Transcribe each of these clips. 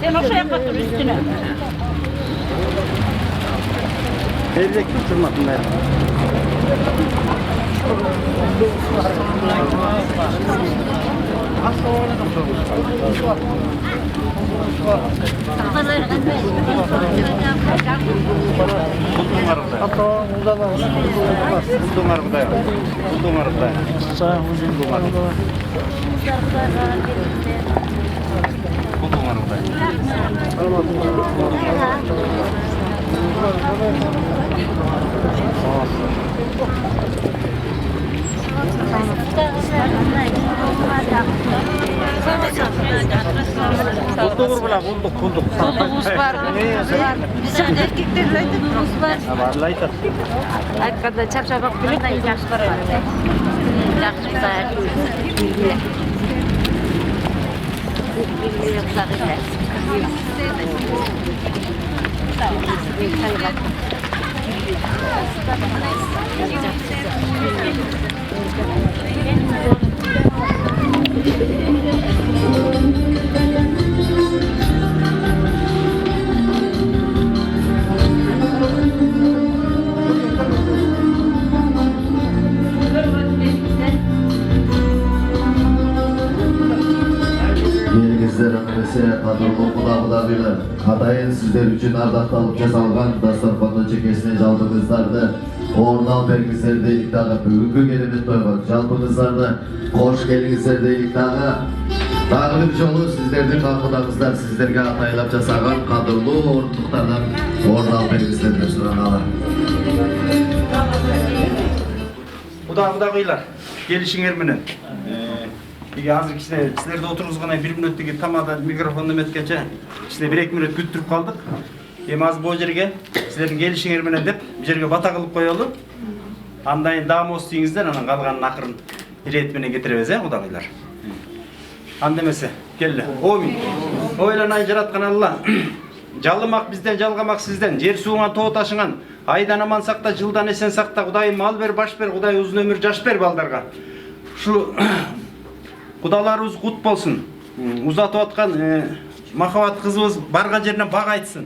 Sen o şeye katır üstüne. Verecek mi tırmasında ya? Bulduk bula bulduk. Bulduk var. Bizim erkeklerle de var. Varlaydı. Arkada çarşafak bile de yaxşı var. Yaxşı güzel. Qadırlı Atayın sizler üçün ardaqtalıb jasalğan dastorxonda çekesine jalpыңыздарdı орнал беріңіздер дейік дағы бүгінгі керемет тойға жалпыңыздарды қош келіңіздер дейік дағы бір жолы сіздердің қақыдаңыздар сіздерге атайлап жасаған қадырлы орындықтардан орнал беріңіздер деп сұрағалы. Құдағыйлар, келішіңер менен. Hazır sizlerde oturduğunuzda bir minütteki tamada mikrofonunu metkence işte 1-2 minut küttürüp kaldık. Az bu yerge sizlerin gelişin menен dep bu yerge bata kılıp koyalım. Andayın damos deyinizden anan kalganın akırın iletmene getiremez Kudağılar. Andemese kelle. Omin. Oylanay jaratkan Allah. Жалымақ бізден, жалғамақ сізден, жер суыңа тоғы ташыңан, айдан аман сақта, жылдан есен сақта, Құдай мал бер, баш бер, Құдай ұзын өмір жаш бер балдарға. Шу Құдаларымыз құт болсын. Ұзатып атқан махаббат қызымыз барған жеріне бақ айтсын.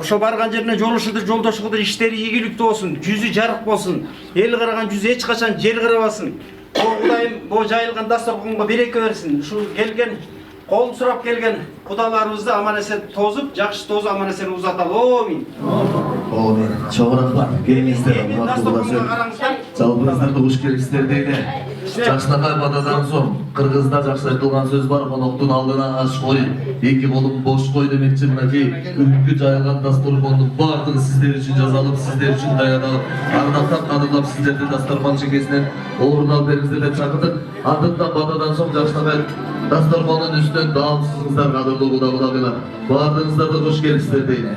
Ошо барған жеріне жолушыdır, жолдошыdır, иштери ийгиликтүү болсын, жүзү жарык болсын. Эл караган жүзү эч качан жел карабасын. Құдайым бо жайылған дасторконго береке берсин. Шу келген Qol surab kelgan Құдаларымызды аман есен тозып, жақсы тозып аман есен ұзаталы. Амин. Амин. Çoğunlukla gelіңіздер, жалпыңыздарды қош келіңіздер дейді. Жақшынақай бададан соң, Қырғызда жақсы айтылған сөз бар, қонақтың алдына аш қой, екі қолым бош қой демекші мінекей, үмітке жайылған дастарханның барлығы сіздер үшін жазалып, сіздер үшін даяналып, ардақтап қадырлап сіздерді дастархан шекесінен орын алып беріңіздер деп шақырдық. Андықтан бададан соң Жақшынақай дастарханның үстінен дамсызыңыздар қадырлы Құдағылар. Барлығыңыздарды қош келіңіздер дейді.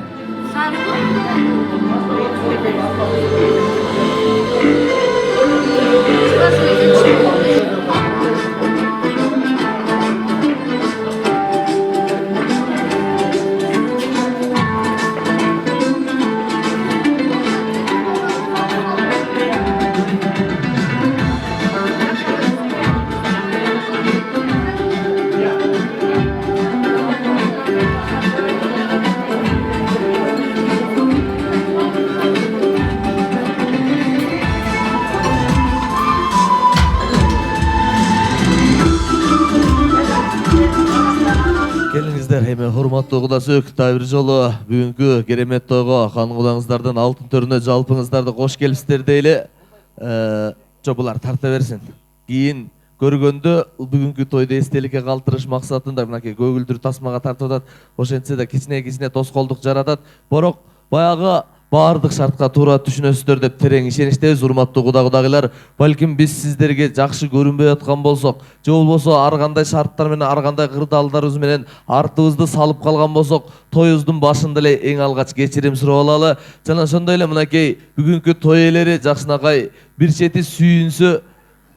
Hurmatlı Құдасөк, тайбір жолы бүгінгі керемет тойға хан құдаңыздардың алтын төріне жалпыңыздарды қош келіпсіздер дейлі. Жобалар тарта берсін. Кейін көргенді бүгінгі тойды естелікке қалтырыш мақсатында көгілдір тасмаға тартыдат. Ошентсе де кичіне тосқолдық жарадат. Бұрық баяғы бардық шартқа тура түшінөсіздер деп терең ишеніштебиз. Урматтуу Құдағылар, балким биз сиздерге жакшы көрүнбөй аткан болсок, же болбосо ар кандай шарттар менен, ар кандай кырдаалдарыбыз менен артыбызды салып калган болсок, тоюбуздун башында эле эң алгач кечирим сурап алалы. Жана ошондой эле мынакей бүгүнкү той ээлери Жакшынакай бир чети сүйүнсө,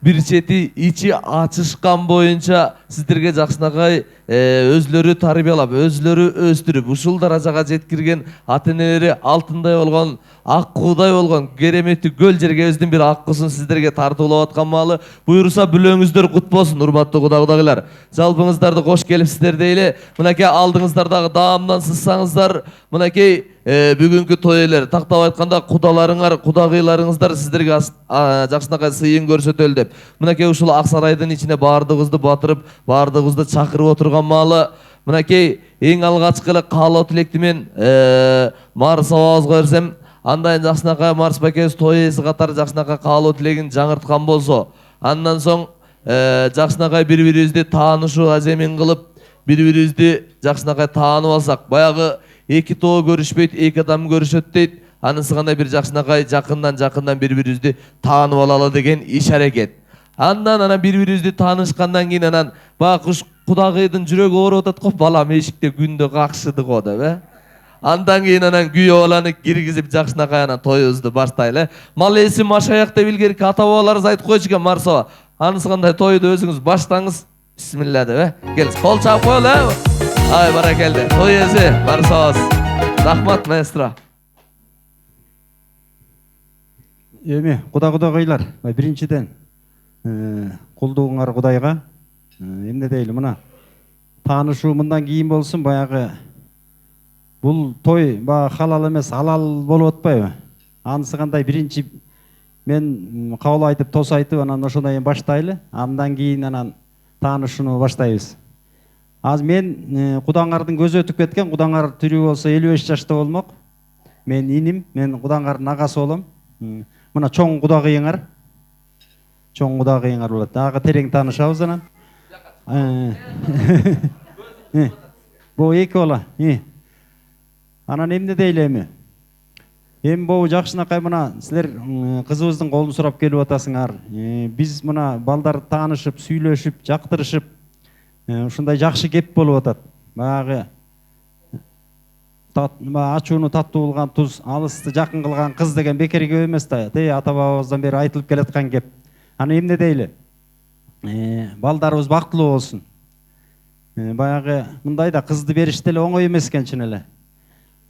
bir чети ичи ачышкан боюнча сиздерге жакшынакай өзлөрү тарбиялап, өзлөрү өстүрүп, ушул даражага жеткирген ата-энелери алтындай болгон, ак куудай болгон кереметтүү көл жерге өздүн бир ак куусун сиздерге тартуулап аткан маалы буйруса бүлөңүздөр кут болсун, урматтуу кудагайлар. Жалпыңыздарды кош келипсиздер дейли. Мынакей алдыңыздардагы даамдан сызсаңыздар, мынакей бүгүнкү той элер, тактап айтканда кудаларыңар, кудагыйларыңыздар сиздерге жакшынакай сыйын көрсөтөлү деп. Мынакей ушул ак сарайдын ичине баардыгыбызды батырып, баардыгыбызды чакырып отурган маалы мынакей эң алгачкы эле каалоо тилекти мен Марс абабызга берсем, андайын жакшынакай Марс бакебиз той ээси катары жакшынакай каалоо тилегин жаңырткан болсо, андан соң жакшынакай бири-бирибизди таанышуу аземин кылып, бири-бирибизди жакшынакай таанып алсак, баягы эки тоо көрүшпөйт, эки адам көрүшөт дейт. Анысы кандай бир жакшынакай жакындан бири-бирибизди таанып алалы деген иш-аракет. Андан бири-бирибизди таанышкандан кийин анан баягы кудагыйдын жүрөгү ооруп атат го, балам эшикте күндө какшыды го деп, Андан кийин анан күйөө баланы киргизип жакшынакай анан тоюбузду баштайлы. Мал эси машаяк деп илгерки ата-бабаларыбыз айтып койчу экен Марсова. Анысы кандай тойду өзүңүз баштаңыз. Бисмилла деп, Келиңиз, кол чаап коелу, Ай, баракелде. Той эси Марсовабыз. Рахмат, маэстро. Эми, кудагайлар, биринчиден кулдугуңар Кудайга, эмне дейли, мына таанышуу мындан кийин болсун, баягы бул той баягы халал эмес, алал болуп атпайбы? Анысы кандай биринчи мен кабыл айтып, тос айтып, анан ошондой баштайлы, андан кийин анан таанышууну баштайбыз. Аз мен кудаңардын көзү өтүп кеткен, кудаңар тирүү болсо 55 жашта болмок. Мен иним, мен кудаңардын агасы болом. Мына чоң кудагыйыңар. Чоң кудагыйыңар болот. Дагы терең таанышабыз анан. Бу эки бала. Анан эмне дейли эми? Эми бу жакшынакай мына силер кызыбыздын колун сурап келип атасыңар. Биз мына балдар таанышып, сүйлөшүп, жактырышып, ушундай жакшы кеп болуп атат. Баягы ачууну таттуу кылган туз, алысты жакын кылган кыз деген бекер кеп эмес да. Ата-бабабыздан бери айтылып келаткан кеп. Аны эмне дейли? Балдарыбыз бактылуу болсун. Баягы мындай да кызды бериш деле оңой эмес экен чын эле.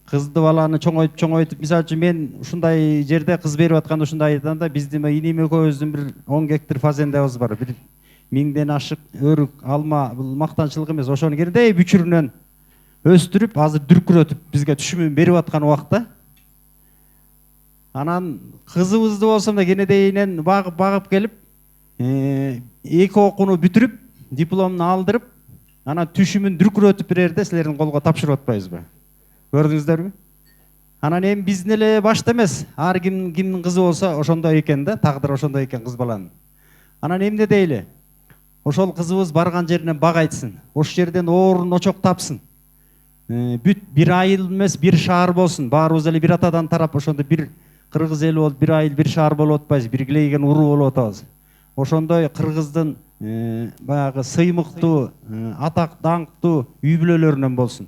Кызды баланы чоңойтуп, мисалы үчүн мен ушундай жерде кыз берип атканда ушундай айтканда, биздин иним экөөбүздүн бир 10 гектар фазендебиз бар. Бир 1000ден ашык өрүк, алма, бул мактанчылык эмес, ошону кирдей бүчүрүнөн өстүрүп, азыр дүркүрөтүп бизге түшүмүн берип аткан убакта. Анан кызыбызды болсом да кенедейинен багып келип, эки окууну бүтүрүп, дипломун алдырып, анан түшүмүн дүркүрөтүп берерде силердин колго тапшырып атпайбызбы? Көрдүңүздөрбү? Анан эми биздин эле башта эмес, ар кимдин кызы болсо ошондой экен да, тагдыр ошондой экен кыз баланын. Анан эмне дейли? Ошол кызыбыз барган жеринен бак айтсын, ошол жерден оорун очок тапсын. Бүт бир айыл эмес, бир шаар болсун. Баарыбыз эле бир атадан тарап ошондо бир кыргыз эли болуп, бир айыл, бир шаар болуп атпайбыз, биргилейген уруу болуп атабыз. Ошондой кыргыздын баягы сыймыктуу, атак даңктуу үй бүлөлөрүнөн болсун.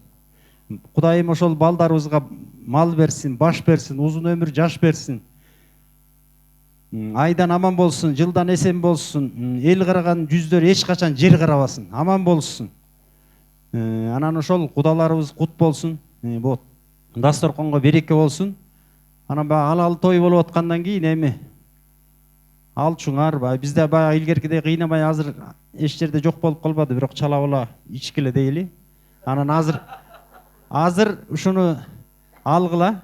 Кудайым ошол балдарыбызга мал берсин, баш берсин, узун өмүр жаш берсин. Айдан аман болсун, жылдан эсен болсун. Эл караган жүздөр эч качан жер карабасын, аман болсун. Анан ошол кудаларыбыз кут болсун. Бу дасторконго береке болсун. Анан баягы алал той болуп аткандан кийин эми алчуңар, бизде баягы илгеркидей кыйнабай азыр эч жерде жок болуп калбады, бирок чала бала ичкиле дейли. Анан азыр ушуну алгыла.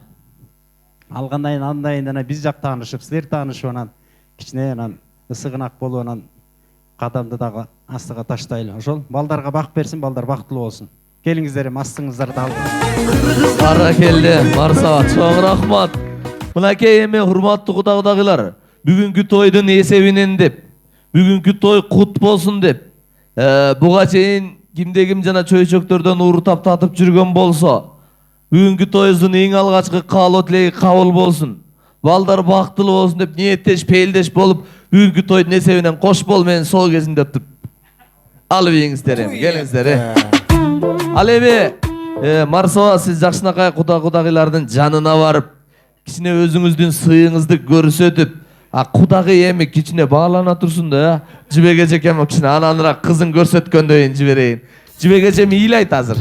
Алгандан кийин андайын анан биз жак таанышып, силер таанышып, анан кичине анан ысыгынак болуп, анан кадамды дагы астыга таштайлы. Ошол балдарга бак берсин, балдар бактылуу болсун. Келиңиздер, астыңыздарды алып. Баракелде, Марсова, чоң рахмат. Мынакей эми урматтуу кудагайлар, бүгүнкү тойдун эсебинен деп, бүгүнкү той кут болсун деп, буга чейин кимде ким жана чөйчөктөрдөн урутап татып жүргөн болсо, бүгүнкү тоюбуздун эң алгачкы каалоо тилеги кабыл болсун. Балдар бактылуу болсун деп ниеттеш, пейилдеш болуп, бүгүнкү тойдун эсебинен кош бол менен сол кезинде өтүп алып ийиңиздер эми, келиңиздер. Ал эми Марсова, сиз жакшынакай кудагыйлардын жанына барып, кичине өзүңүздүн сыйыңызды көрсөтүп, Кудагы эми кичине баалана турсун да ya. Жибек эже эми кичине ананыраак кызын көрсөткөндөн жиберейин. Жибек эже ыйлайт азыр.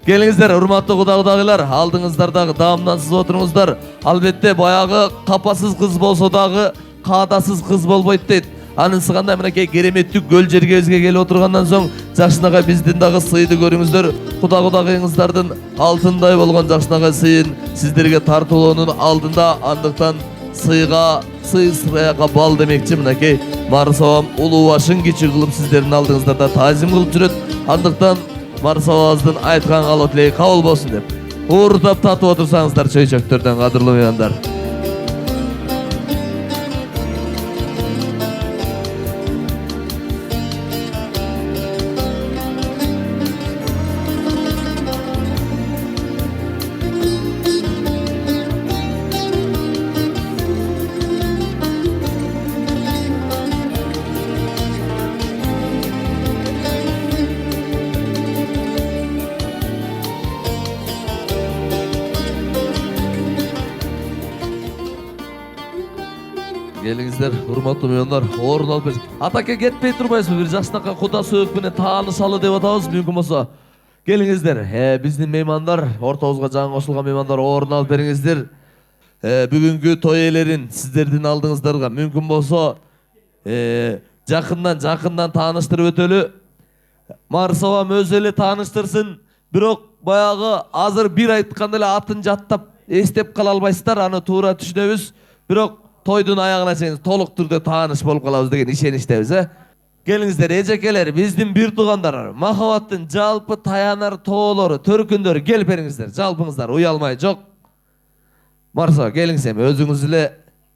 Келиңиздер, урматтуу кудагылар, алдыңыздардағы даамдан сыз отуруңуздар. Албетте баягы капасыз кыз болсо дагы каадасыз кыз болбойт дейт. Анысыганда мынакей кереметтүү көл жергебизге келип отургандан соң жакшынакай биздин дагы сыйды көрүңүздөр. Кудагыйыңыздардын алтындай болгон жакшынакай сыйын сиздерге тартуулоонун алдында, андыктан сыйга сый сыраяка бал демекчи мынакей Марсабам улуу башын кичи кылып сиздердин алдыңыздарда таазим кылып жүрөт. Андыктан Марсабабыздын айткан каалоо тилеги кабыл болсун деп уурдап татып отурсаңыздар чөйчөктөрдөн, кадырлуу меймандар. Келиңиздер, урматтуу меймандар, орун алып берсиң. Атаке кетпей турбайсызбы? Бир жакшынакай куда сөөк менен таанышалы деп атабыз, мүмкүн болсо. Келиңиздер, биздин меймандар, ортобузга жаңы кошулган меймандар орун алып бериңиздер. Бүгүнкү той ээлерин сиздердин алдыңыздарга мүмкүн болсо жакындан тааныштырып өтөлү. Марсабам өзү эле тааныштырсын. Бирок баягы азыр бир айтканда эле атын жаттап эстеп кала албайсыздар, аны туура түшүнөбүз. Бирок тойдун аягына чейин толук түрдө тааныш болуп калабыз деген ишеничтебиз, Келиңиздер, эжекелер, биздин бир туугандар, махабаттын жалпы таянар тоолору, төркүндөрү келип бериңиздер. Жалпыңыздар уялмай, жок. Марсаба, келиңиз эми өзүңүз эле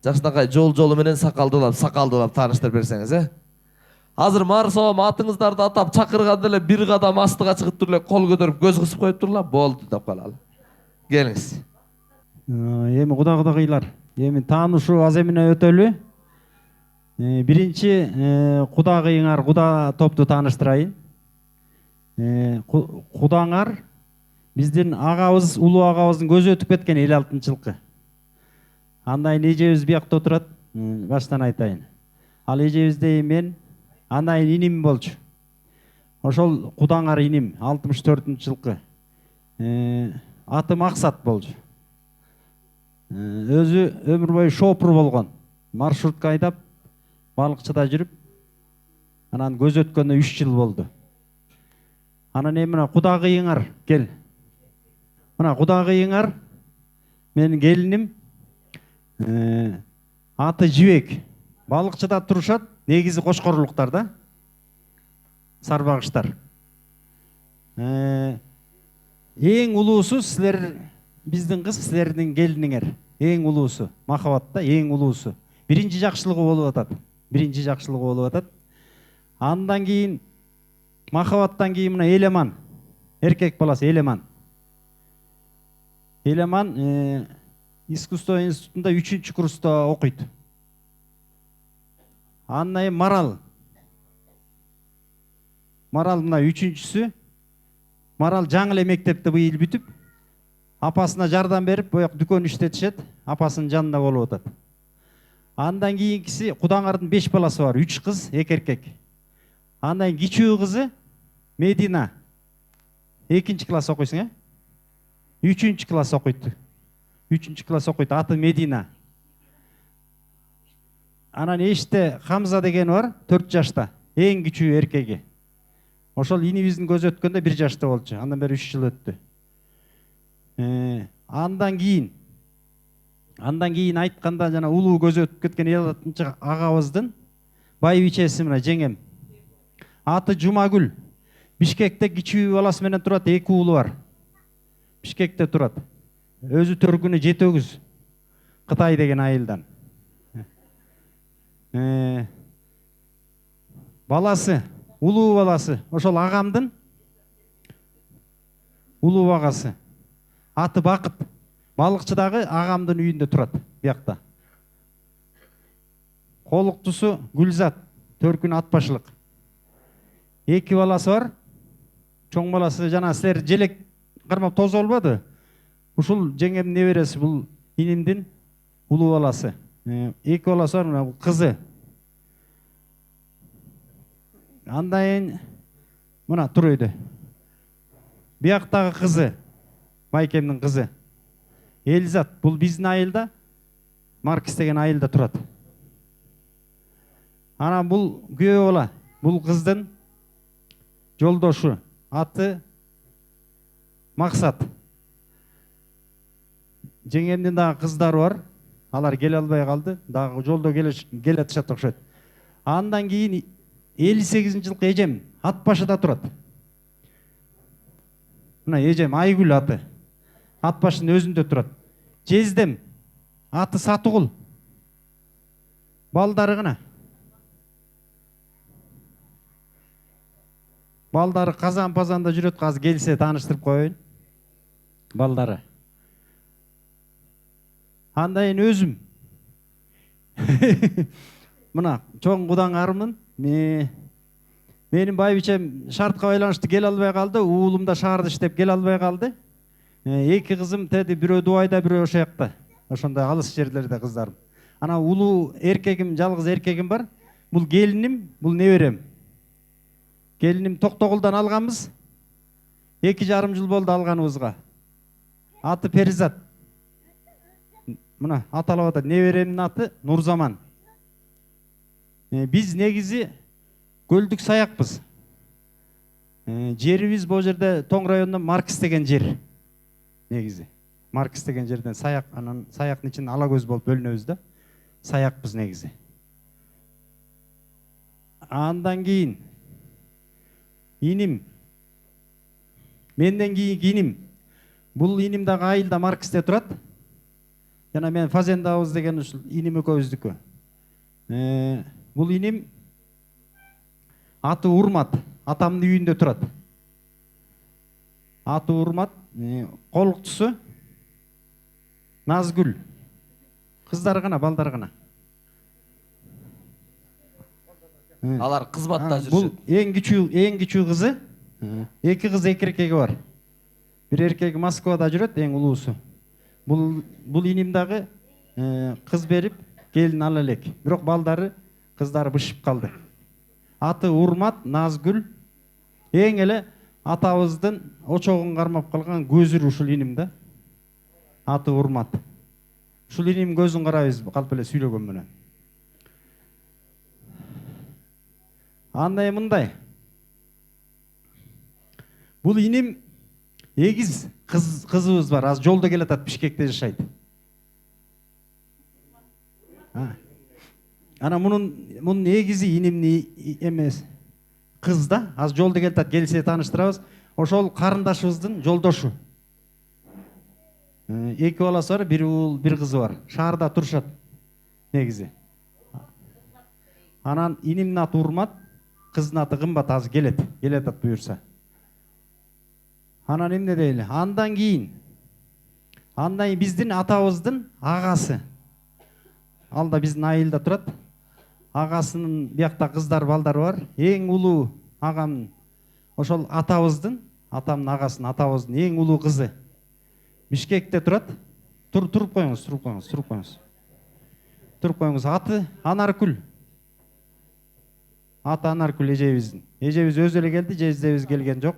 жакшынакай жол менен сакалдуулап тааныштырып берсеңиз, Азыр Марсабам атыңыздарды атап чакырганда эле бир кадам астыга чыгып туруп эле кол көтөрүп көз кысып коюп турула, болду деп калалы. Келиңиз. Эми кудагыйлар, эми таанышуу аз эмне өтөлү. Биринчи кудагыйыңар, куда топту тааныштырайын. Кудаңар биздин агабыз, улуу агабыздын көзү өтүп кеткен 56-жылкы. Андайын эжебиз биякта отурат, баштан айтайын. Ал эжебиздей мен андайын иним болчу. Ошол кудаңар иним 64-жылкы. Аты Максат болчу. Өзү өмүр бою шопур болгон. Маршрутка айдап, балыкчыда жүрүп, анан көз өткөндө 3 жыл болду. Анан эми кудагыйыңар кел. Мына кудагыйыңар менин келиним, аты Жибек. Балыкчыда турушат, негизи Кошкорлуктар да. Сарбагыштар. Эң улуусу силер, биздин кыз силердин келиниңер. Эң улуусу, махабатта эң улуусу. Биринчи жакшылыгы болуп атат. Андан кийин махабаттан кийин мына Элеман, эркек баласы Элеман. Элеман искусство институтунда 3-чү курста окуйт. Андан кийин Марал мына 3-чүсү. Марал жаңы эле мектепти быйыл бүтүп, апасына жардам берип, бояк дүкөн иштетишет, апасынын жанында болуп атат. Андан кийинкиси кудаңардын 5 баласы бар, 3 кыз, 2 эркек. Андан кичүү кызы Медина. 2-чи класс окуйсуң, 3-чү класс окуйт. 3-чү класс окуйт, аты Медина. Анан эште Хамза деген бар, 4 жашта, эң кичүү эркеги. Ошол инибиздин көзү өткөндө 1 жашта болчу. Андан бери 3 жыл өттү. Андан кийин айтканда жана улуу көзү өтүп кеткен 56-чы агабыздын байбичеси мына жеңем. Аты Жумагүл. Бишкекте кичүү баласы менен турат, 2 уулу бар. Бишкекте турат. Өзү төркүнү 7 Кытай деген айылдан. Баласы, улуу баласы, ошол агамдын улуу багасы. Аты Бакыт. Балыкчыдагы агамдын үйүндө турат, биякта. Колуктусу Гүлзат, төркүн атбашылык. 2 баласы бар. Чоң баласы жана силер желек кармап тозу болбоду. Ушул жеңемдин небереси, бул инимдин улуу баласы. Эки баласы бар, мына кызы. Андан мына тур үйдө. Бияктагы кызы, майкемдин кызы. Элизат, бул биздин айылда, Маркс деген айылда турат. Ана бул күйөө бала, бул кыздын жолдошу, аты Максат. Жеңемдин дагы кыздары бар. Алар келе албай калды. Дагы жолдо келатышат окшойт. Андан кийин 58-жылкы эжем ат башыда турат. Мына эжем Айгүл аты. Ат башынын өзүндө турат. Жездем аты Сатыгул. Балдары гына. Балдары Казан-Пазанда жүрөт, азыр келсе тааныштырып коеюн. Балдары. Андайын өзүм. Мына чоң кудаңармын. Менин байбичем шартка байланыштуу келе албай калды. Уулум да шаарда иштеп келе албай калды. Эки кызым теди, бирөө Дубайда, бирөө ошо жакта. Ошондой алыс жерлерде кыздарым. Ана улуу эркегим, жалгыз эркегим бар. Бул келиним, бул неберем. Келиним Токтогулдан алганбыз. 2,5 жыл болду алганыбызга. Аты Перизат. Мына аталып атат. Неберемдин аты Нурзаман. Биз негизи Көлдүк Саякпыз. Жерибиз бул жерде Тоң районунда Маркс деген жер. Негизи Маркс деген жерден Саяк, анан Саяктын ичинде ала көз болуп бөлүнөбүз да. Саякпыз негизи. Андан кийин иним, менден кийинки иним. Бул иним дагы айылда Марксте турат. Жана мен Фазендабыз деген ушул иним экөөбүздүкү. Бул иним аты Урмат, атамдын үйүндө турат. Аты Урмат, колуктусу Назгүл. Кыздары гана, балдары гана. Алар кызматта жүрүшөт. Бул эң кичүү кызы. Эки кыз, эки эркеги бар. Бир эркеги Москвада жүрөт, эң улуусу. Бул иним дагы кыз берип, келин ала элек. Бирок балдары, кыздары бышып калды. Аты Урмат, Назгүл. Эң эле атабыздын очогун кармап калган көзүр ушул иним да. Аты Урмат. Ушул иним көзүн карайбыз, калп эле сүйлөгөн менен. Андай мындай. Бул иним эгиз кызыбыз бар. Аз жолдо келатат, Бишкекте жашайт. Ана мунун эгизи инимни эмес. Кыз да, аз жолдо келатат, келсе тааныштырабыз. Ошол карындашыбыздын жолдошу. Эки баласы бар, бир уул, бир кызы бар. Шаарда турушат негизи. Анан инимдин аты Урмат, кыздын аты Кымбат, азыр келетат буюрса. Анан эмне дейли? Андан кийин биздин атабыздын агасы. Алда биздин айылда турат. Агасынын биякта кыздар, балдары бар. Эң улуу агам ошол атабыздын, атамдын агасынын, атабыздын эң улуу кызы. Бишкекте турат. Туруп коюңуз. Аты Анаркүл. Аты Анаркүл эжебиздин. Эжебиз өзү эле келди, жездебиз келген жок.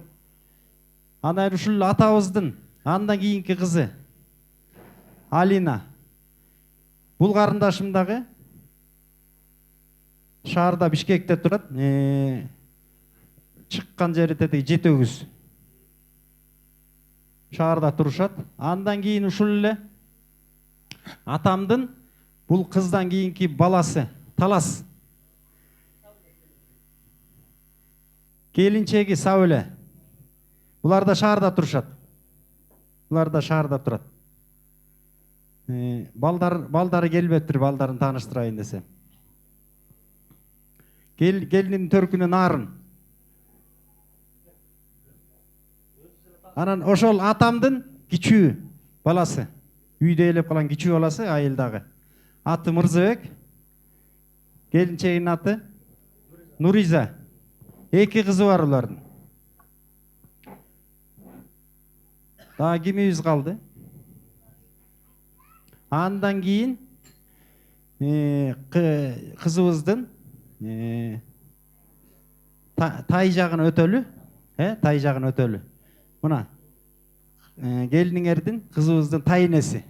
Анан ушул атабыздын андан кийинки кызы Алина. Бул карындашым дагы шаарда, Бишкекте турат. Чыккан жери тетиги Жетөгүз. Шаарда турушат. Андан кийин ушул эле атамдын бул кыздан кийинки баласы Талас. Келинчеги Сабыле. Булар да шаарда турушат. Балдары келбептир, балдарын тааныштырайын десе. Келиниmin төркүнү Нарын. Анан ошол атамдын кичүү баласы, үйдө элеп калган кичүү баласы айылдагы. Аты Мырзабек. Келинчегинин аты Нуриза. Эки кызы бар улардын. Дагы кимибиз калды? Андан кийин Kızımыздın tay жағын ötölü, tay жағын ötölü. Buna gelinin erdin kızımыздın tayinesi.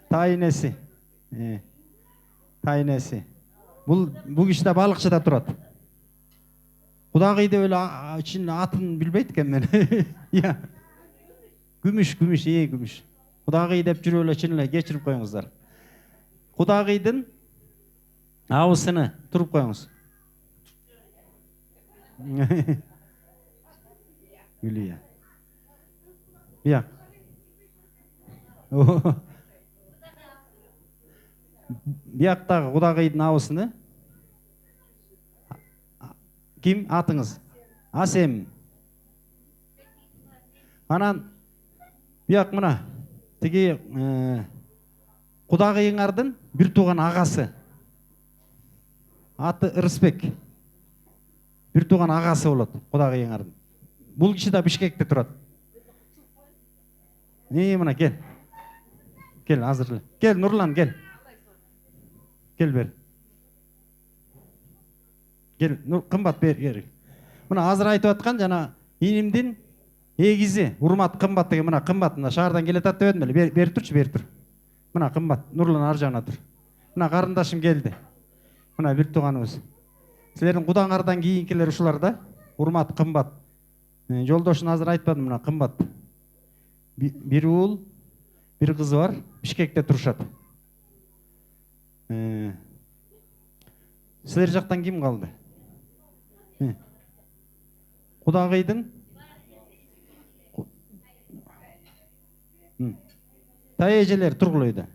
Tayinesi. Tayinesi. Bu kişi de balıkçıda turат. Kudagıydı öyle için atın bilbeytken men. Ya. Gümüş, iyi gümüş. Kudagıy dep жүрүп эле чын эле кечирип коюңуздар. Kudagıydın ağısını turup koyunuz. Gülüyor. Ya. Biyaktagı Kudagıydın ağısını kim atыңыз? Asem. Anan biyak mına tigi Kudagıyыңардын bir tuğan ağası. Аты Ырысбек. Bir tuğan ağası болот Kudagıyыңардын. Бул киши да Бишкекте турат. Мына кел. Кел азыр эле. Кел Нурлан кел. Кел бер. Кел, кымбат бер керек. Мына азыр айтып аткан жана инимдин эгизи урмат кымбат деген мына кымбат мына шаардан келатат деп едим эле. Бери турчу, бери тур. Мына кымбат Нурлан ар жагына тур. Мына карындашым келди. Мына бир тууганыбыз. Силердин кудаңардан кийинкилер ушулар да. Урмат кымбат. Жолдошун азыр айтпадым мына кымбат. Бир уул, бир кызы бар, Бишкекте турушат. Силер жактан ким калды? Кудагыйдын тай эжелер тургулойду.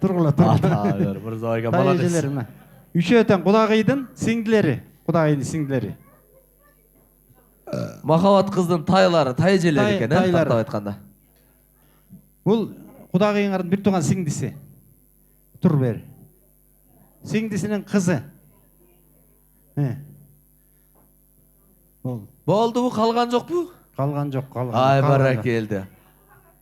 Тургула. Мырзабайга молодец. Тай эжелер мына. Үчөөтөн Кудагыйдын сиңдилери, Кудагыйдын сиңдилери. Махабат кыздын тайлары, тайжелери экен, тартап айтканда. Бул Кудагыйыңардын бир тууган сиңдиси. Тур бер. Сиңдисинин кызы. Болдубу, калган жокпу? Калган жок, калган. Ай баракелди.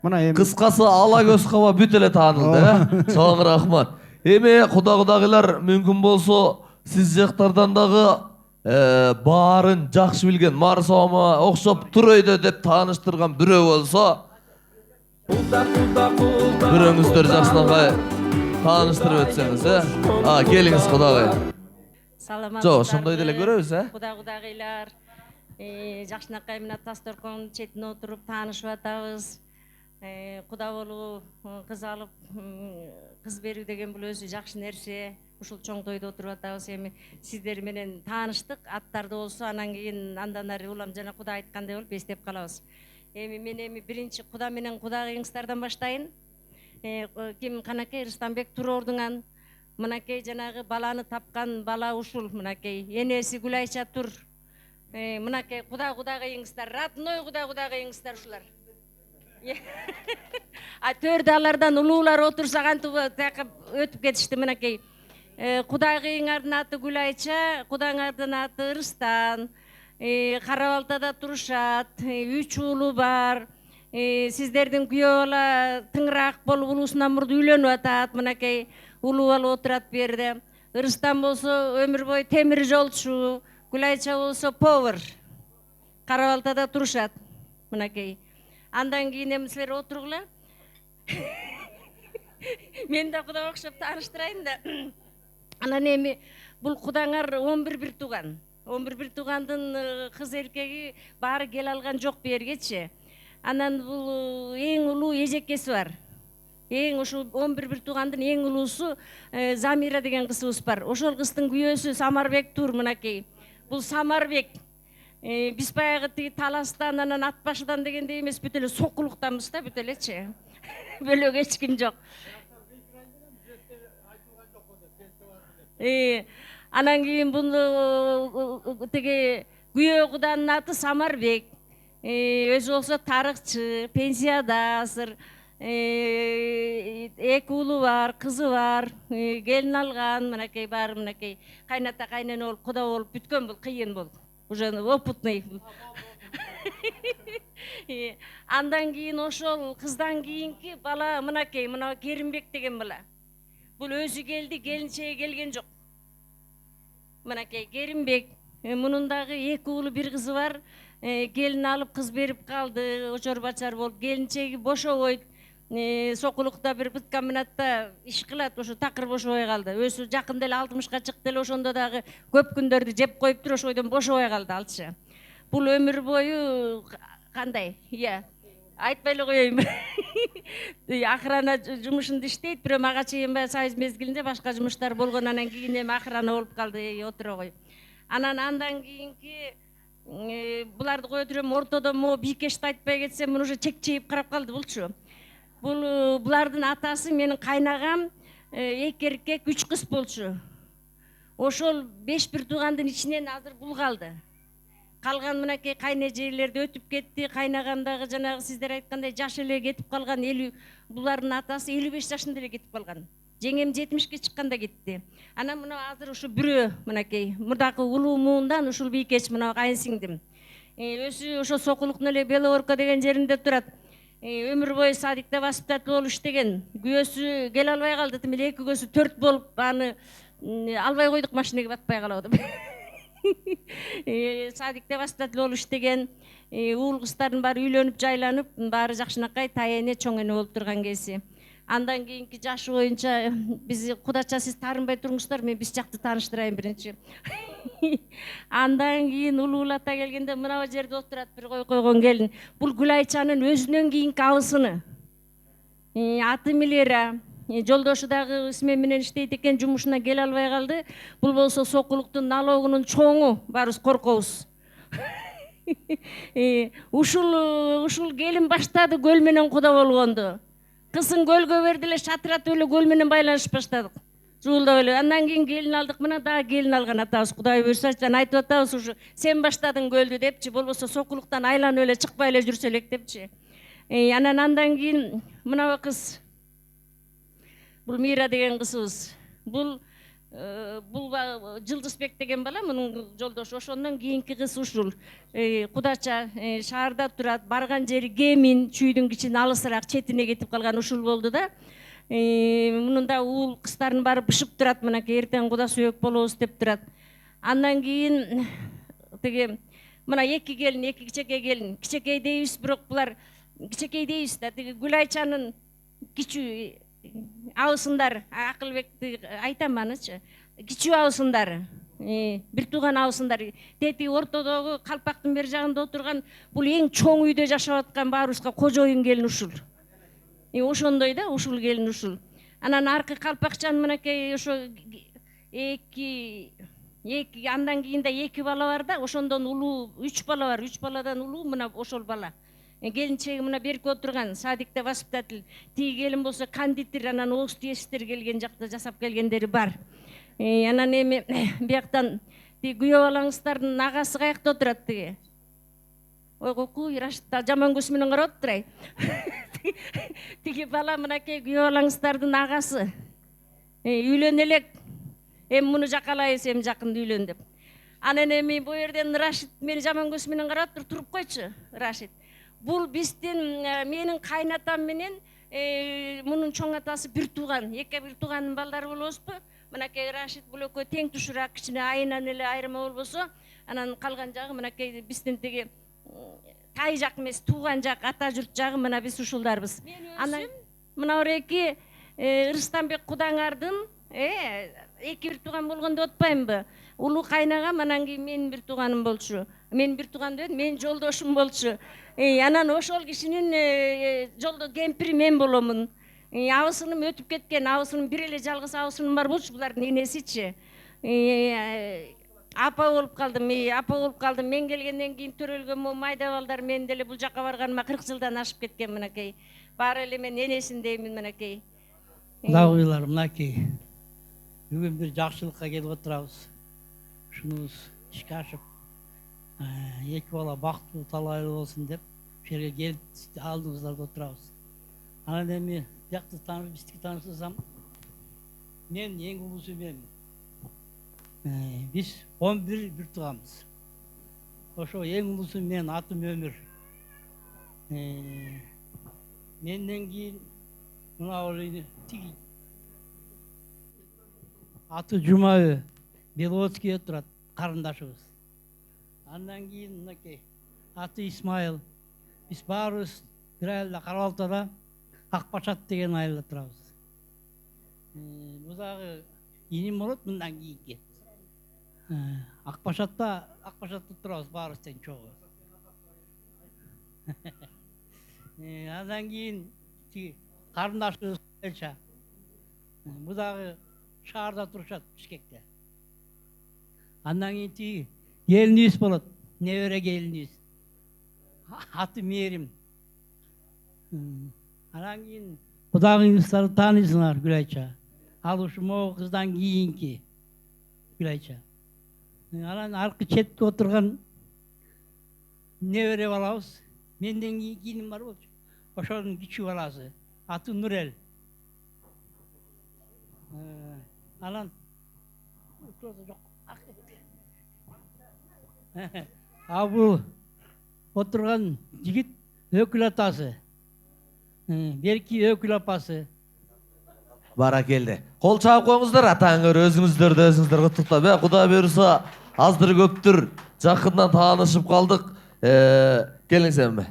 Мына эми Кыскасы ала көз каба бүт эле таанылды, Чоң рахмат. Эми кудагыдагылар мүмкүн болсо сиз жактардан дагы баарын жакшы билген Марсома окшоп туройду деп тааныштырган бирөө болсо бирөөңүздөр жакшынакай тааныштырып өтсөңүз, келиңиз Кудагый. Саламатсыздар. Жок, ошондой деле көрөбүз, Кудагыйлар жакшынакай менен тас торконун четине отуруп таанышып атабыз. Куда болуу, кыз алып, кыз берүү деген бул өзү жакшы нерсе. Ушул чоң тойдо отуруп атабыз. Эми сиздер менен тааныштык, аттарды болсо анан кийин андан ары улам жана Куда айткандай болуп эстеп калабыз. Мен биринчи Куда менен Кудагыйыңыздардан баштайын. Ким Канакей Рустамбек Турордуңан мынакей жанагы баланы тапкан бала ушул мынакей энеси Гүлайча Тур. Мынакей Кудагыйыңыздар, родной Кудагыйыңыздар ушулар. Төрдө алардан улуулар отурса кантип өтүп кетишти мынакей. Кудагыйыңардын аты Гүлайча, Кудаңардын аты Рыстан. Карабалтада турушат, 3 уулу бар. Сиздердин күйөө бала тыңыраак болуп улуусунан мурда үйлөнүп атат, мынакей улуу бала отурат берде. Рыстан болсо өмүр бою темир жолчу, Гүлайча болсо повар. Карабалтада турушат, мынакей. Андан кийин эми силер отургула. Мен да Кудага окшоп тааныштырайын да. Анан эми бул Кудаңар 11 бир тууган. 11 бир туугандын кыз эркеги баары келе алган жок бергечи. Анан бул эң улуу эжекеси бар. Эң ошол 11 бир туугандын эң улуусу Замира деген кызыбыз бар. Ошол кыздын күйөөсү Самарбек Тур мынакей. Бул Самарбек. Биз баягы тиги таластан анан ат башыдан дегендей эмес, бүт эле сокулуктанбыз да, бүт элечи. Бөлөк эч ким жок. Анан кийин бул тиги күйөө Куданын аты Самарбек. Өзү болсо тарыхчы, пенсияда азыр. 2 уулу бар, кызы бар, келин алган, мынакей бар, мынакей кайната кайнене болуп, Куда болуп бүткөн, бул кыйын болду. Уже опытный. Андан кийин ошол кыздан кийинки бала мынакей, мына Керимбек деген бала. Бул өзү келди, келинчеги келген жок. Мынакей Керимбек, мунун дагы 2 уулу 1 кызы бар. Келин алып кыз берип калды, очор бачар болуп, келинчеги бошобойт. Сокулукта бир быт комбинатта иш кылат, ошо такыр бошобой калды. Өзү жакында эле 60-ка чыкты эле, ошондо дагы көп күндөрдү жеп коюптур, ошойдон бошобой калды алчы. Бул өмүр бою кандай? Айтпай эле коеюн. Охрана жумушунда иштейт, бирок мага чейин баягы союз мезгилинде башка жумуштар болгонунан кийин эми охрана болуп калды, отура кой. Андан кийинки буларды кое турам, ортодо могу Бийкешти айтпай кетсем, муну уже чекчейип карап калды булчу. Булардын атасы менин кайнагам 2 эркек 3 кыз болчу. Ошол 5 бир туугандын ичинен азыр бул калды. Калган мынакей кайнежелерди өтүп кетти. Кайнагам дагы жанагы сиздер айткандай жаш эле кетип калган. Булардын атасы 55 жашында эле кетип калган. Жеңем 70ке чыкканда кетти. Анан мына азыр ушу бирөө мынакей мурдакы улуумундан ушул Бийкеч мына кайын сиңдим. Өзү ошо Сокулуктун эле Белогорка деген жеринде турат. Өмүр бою садикте воспитатель болуп иштеген. Күйөөсү келе албай калды. Тим эле 2 көзү 4 болуп, аны албай койдук, машинеге батпай калабы деп. Садикте воспитатель болуп иштеген. Уул кыздардын баары үйлөнүп, жайланып, баары жакшынакай тайене, чоң эне болуп турган кези. Андан кийинки жашы боюнча биз кудача сиз таарынбай туруңуздар, мен биз жакты тааныштырайын биринчи. Андан кийин улуулата келгенде мына жерде отурат бир койгон келин. Бул Гүлайчанын өзүнөн кийинки абысыны. Аты Милера. Жолдошу дагы исме менен иштейт экен, жумушуна келе албай калды. Бул болсо Сокулуктун налогунун чоңу, баарыбыз коркобуз. Ушул келин баштады көл менен куда болгонду. Кызын көлгө берди эле, шатыратып эле көл менен байланышып баштадык. Жуулдап эле. Андан кийин келин алдык, мына дагы келин алган атабыз, Кудай буйрса, жана айтып атабыз, ушу сен баштадың көлдү депчи, болбосо Сокулуктан айланып эле чыкпай эле жүрсө элек депчи. Андан кийин мына кыз, бул Мира деген кызыбыз. Бул Жылдызбек деген бала, мунун жолдошу. Ошондон кийинки кыз ушул. Кудача шаарда турат, барган жери Кемин, чүйдүн кичине алысыраак четине кетип калган ушул болду да. Мунун да уул кыздардын баары бышып турат, мынакей эртең куда сүйөк болобуз деп турат. Андан кийин тиги мына 2 келин, 2 кичекей келин. Кичекей дейбиз, бирок булар кичекей дейбиз да, тиги Гүлайчанын кичүү абысындары, Акылбекти айтам анычы. Кичүү абысындары, бир тууган абысындары. Тети ортодогу калпактын бер жагында отурган, бул эң чоң үйдө жашап аткан баарыбызга кожоюн келин ушул. Ошондой да, ушул келин ушул. Анан аркы калпакчан мынакей ошо 2 андан кийин да 2 бала бар да, ошондон улуу 3 бала бар. 3 баладан улуу мына ошол бала. Келинчеги мына берки отурган, садикте воспитатель. Тиги келин болсо кондитер, анан ооз түйесиздер келген жакта жасап келгендери бар. Анан эми бияктан тиги күйөө балаңыздардын агасы каякта отурат тиги? Ойгоку, Рашид жаман көз менен карап турай. Тиги бала мынакей күйөө балаңыздардын агасы. Үйлөн элек. Эми муну жакалайбыз, эми жакында үйлөн деп. Анан эми бу жерден Рашид мени жаман көз менен карап туруп койчу, Рашид. Бул биздин менин кайнатам менен мунун чоң атасы бир тууган, 2 бир тууганын балдары болобузбу? Мынакей Рашид бул экөө тең тушураак, кичине айынан эле айырма болбосо, анан калган жагы мынакей биздин тиги тай жак эмес, тууган жак, ата журт жагы мына биз ушулдарбыз. Анан мына ореки Рыстамбек Кудаңардын 2 бир тууган болгондо отпаймынбы? Улуу кайнагам, анан кийин менин бир тууганым болчу. Мен бир тууган деп, менин жолдошум болчу. Анан ошол кишинин жолдо кемпири мен боломун. Абысыным өтүп кеткен, абысынын бир эле жалгыз абысыным бар болчу, булардын энесичи. Апа болуп калдым. Мен келгенден кийин төрөлгөн могу майда балдар мен деле бул жака барганыма 40 жылдан ашып кеткен мынакей. Баары эле мен энесиндеймин мынакей. Кудагыйлар мынакей. Бүгүн бир жакшылыкка келип отурабыз. Ушунубуз ишке ашып, 2 бала бактылуу талайлуу болсун деп жерге келип алдыбыздарда отурабыз. Анан эми биякты таанып, биздики таанышсам, мен эң улуусу мен. Биз 11 бир тууганбыз. Ошо эң улуусу мен, атым Өмүр. Menden keyin mына тиги аты Жумабы Беловодскийде турат, карындашыбыз. Андан кийин мынакей аты Исмайыл. Биз баарыбыз бир айылда Карабалтада Акбашат деген айылда турабыз. Бул дагы иним болот мындан кийинки. Акбашатта турабыз баарыбыз тең чогуу. Андан кийин тиги карындашыбыз Элча. Бул дагы шаарда турушат, Бишкекте. Андан кийин тиги келинибиз болот, небере келинибиз. Аты Мерим. Анан кийин кудагыңыздарды тааныйсыңар, Гүлайча. Ал ушу могу кыздан кийинки Гүлайча. Анан аркы четке отурган небере балабыз, менден кийиним бар болчу. Ошонун кичүү баласы, аты Нурел. Анан бул отурган жигит өкүл атасы, берки өкүл апасы. Баракелди. Кол чаап коюңуздар, атаңыр өзүңүздөрдү өзүңүздөр куттуктап. Кудай буюрса, аздыр көптүр жакындан таанышып калдык. Келиңиз эми.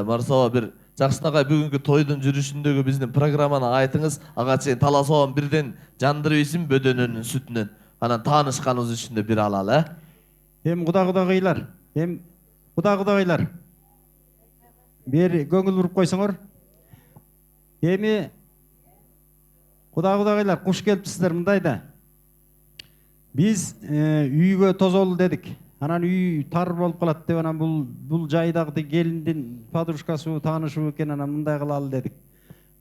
Марсова бир жакшынакай бүгүнкү тойдун жүрүшүндөгү биздин программаны айтыңыз. Ага чейин таласоом бирден жандырып ийсин бөдөнөнүн сүтүнөн. Анан таанышканыбыз үчүн да бир алалы, Эм кудагыйлар, кудагыйлар. Бери көңүл буруп койсоңор. Эми кудагыйлар, куш келипсиздер мындайда. Биз үйгө тозолу дедик. Анан үй тар болуп калат деп анан бул жайдагы келиндин подружкасы таанышуу экен, анан мындай кылалы дедик.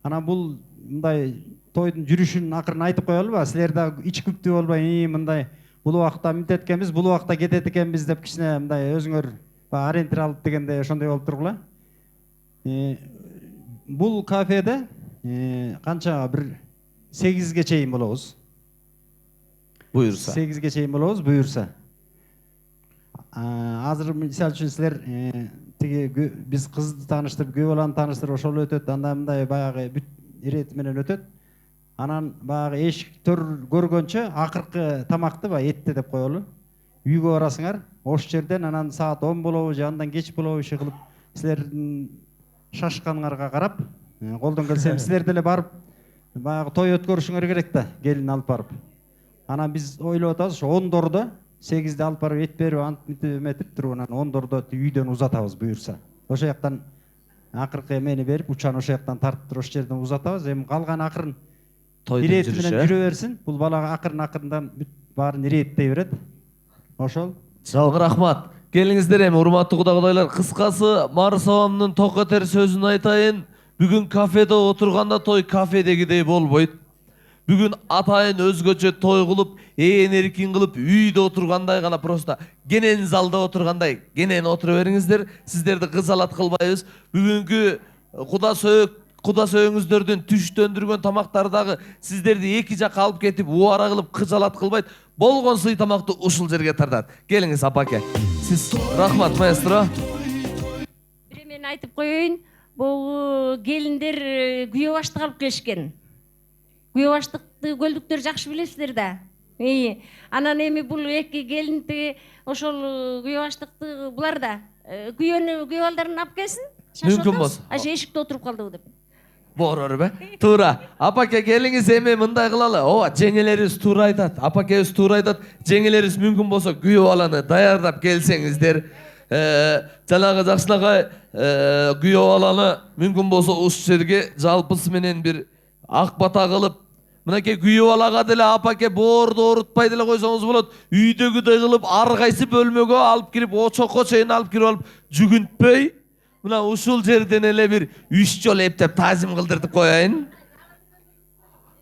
Анан бул мындай тойдун жүрүшүн акырын айтып коелуба, силер дагы ич күптүү болбой, мындай бул убакта мынтет экенбиз, бул убакта кетет экенбиз деп кичине мындай өзүңөр ориентир алып дегенде ошондой болуп тургула. Бул кафеде канча бир 8ге чейин болобуз. буюрса. 8ге чейин болобуз, буюрса. Азыр мисалы үчүн силер тиги биз кызды тааныштырып, күйөө баланы тааныштырып ошол өтөт, анда мындай баягы бүт ирет менен өтөт. Анан баягы эшик төр көргөнчө акыркы тамакты этти деп коелу. Үйгө барасыңар, ош жерден анан саат 10 болобу же андан кеч болобу иши кылып силердин шашканыңарга карап, колдон келсе силер деле барып баягы той өткөрүшүңөр керек да, келин алып барып. Анан биз ойлоп атабыз, 10дордо 8де алып барып эт берип антип эметип туруп анан 10дордо үйдөн узатабыз буюрса. Ошо жактан акыркы эмени берип, учан ошо жактан тартып туруп ошо жерден узатабыз. Эми калган акырын ирет менен жүрө берсин. Бул балага акырын-акырындан бүт баарын иреттей берет. Ошол. Жалгы рахмат. Келиңиздер эми урматтуу кудагыйлар, кыскасы Марсовамдын токотер сөзүн айтайын. Бүгүн кафеде отурганда той кафедегидей болбойт. Бүгүн атайын өзгөчө той кылып, эркин кылып, үйдө отургандай гана, просто кенен залда отургандай кенен отура бериңиздер. Сиздерди кызалат кылбайбыз. Бүгүнкү куда сөйүңүздөрдүн түштөндүргөн тамактардагы сиздерди эки жакка алып кетип, убара кылып, кыжалат кылбайт. Болгон сый тамакты ушул жерге тартат. Келиңиз апаке. Сиз рахмат, маэстро. Бир мен айтып коеюн, бул келиндер күйөө баштык алып келишкен. Күйөө баштыкты көлдүктөр жакшы билесиздер да. Анан эми бул эки келинди ошол күйөө баштыкты булар да күйөө балдарын алып келсин. Мүмкүн болсо. Аша эшикте отуруп калдыбы деп. Борор бе? Туура. Апаке келиңиз эми мындай кылалы. Ооба, жеңелерибиз туура айтат. Апакебиз туура айтат. Жеңелерибиз мүмкүн болсо күйөө баланы даярдап келсеңиздер. Жанагы жакшынакай күйөө баланы мүмкүн болсо ушул жерге жалпысы менен бир ак бата кылып, мынакей күйөө балага деле апаке боорду оорутпай деле койсоңуз болот. Үйдөгүдөй кылып ар кайсы бөлмөгө алып кирип, очокко чейин алып кирип алып, жүгүнтпөй, мына ушул жерден эле бир 3 жолу эптеп тазим кылдыртып коеюн.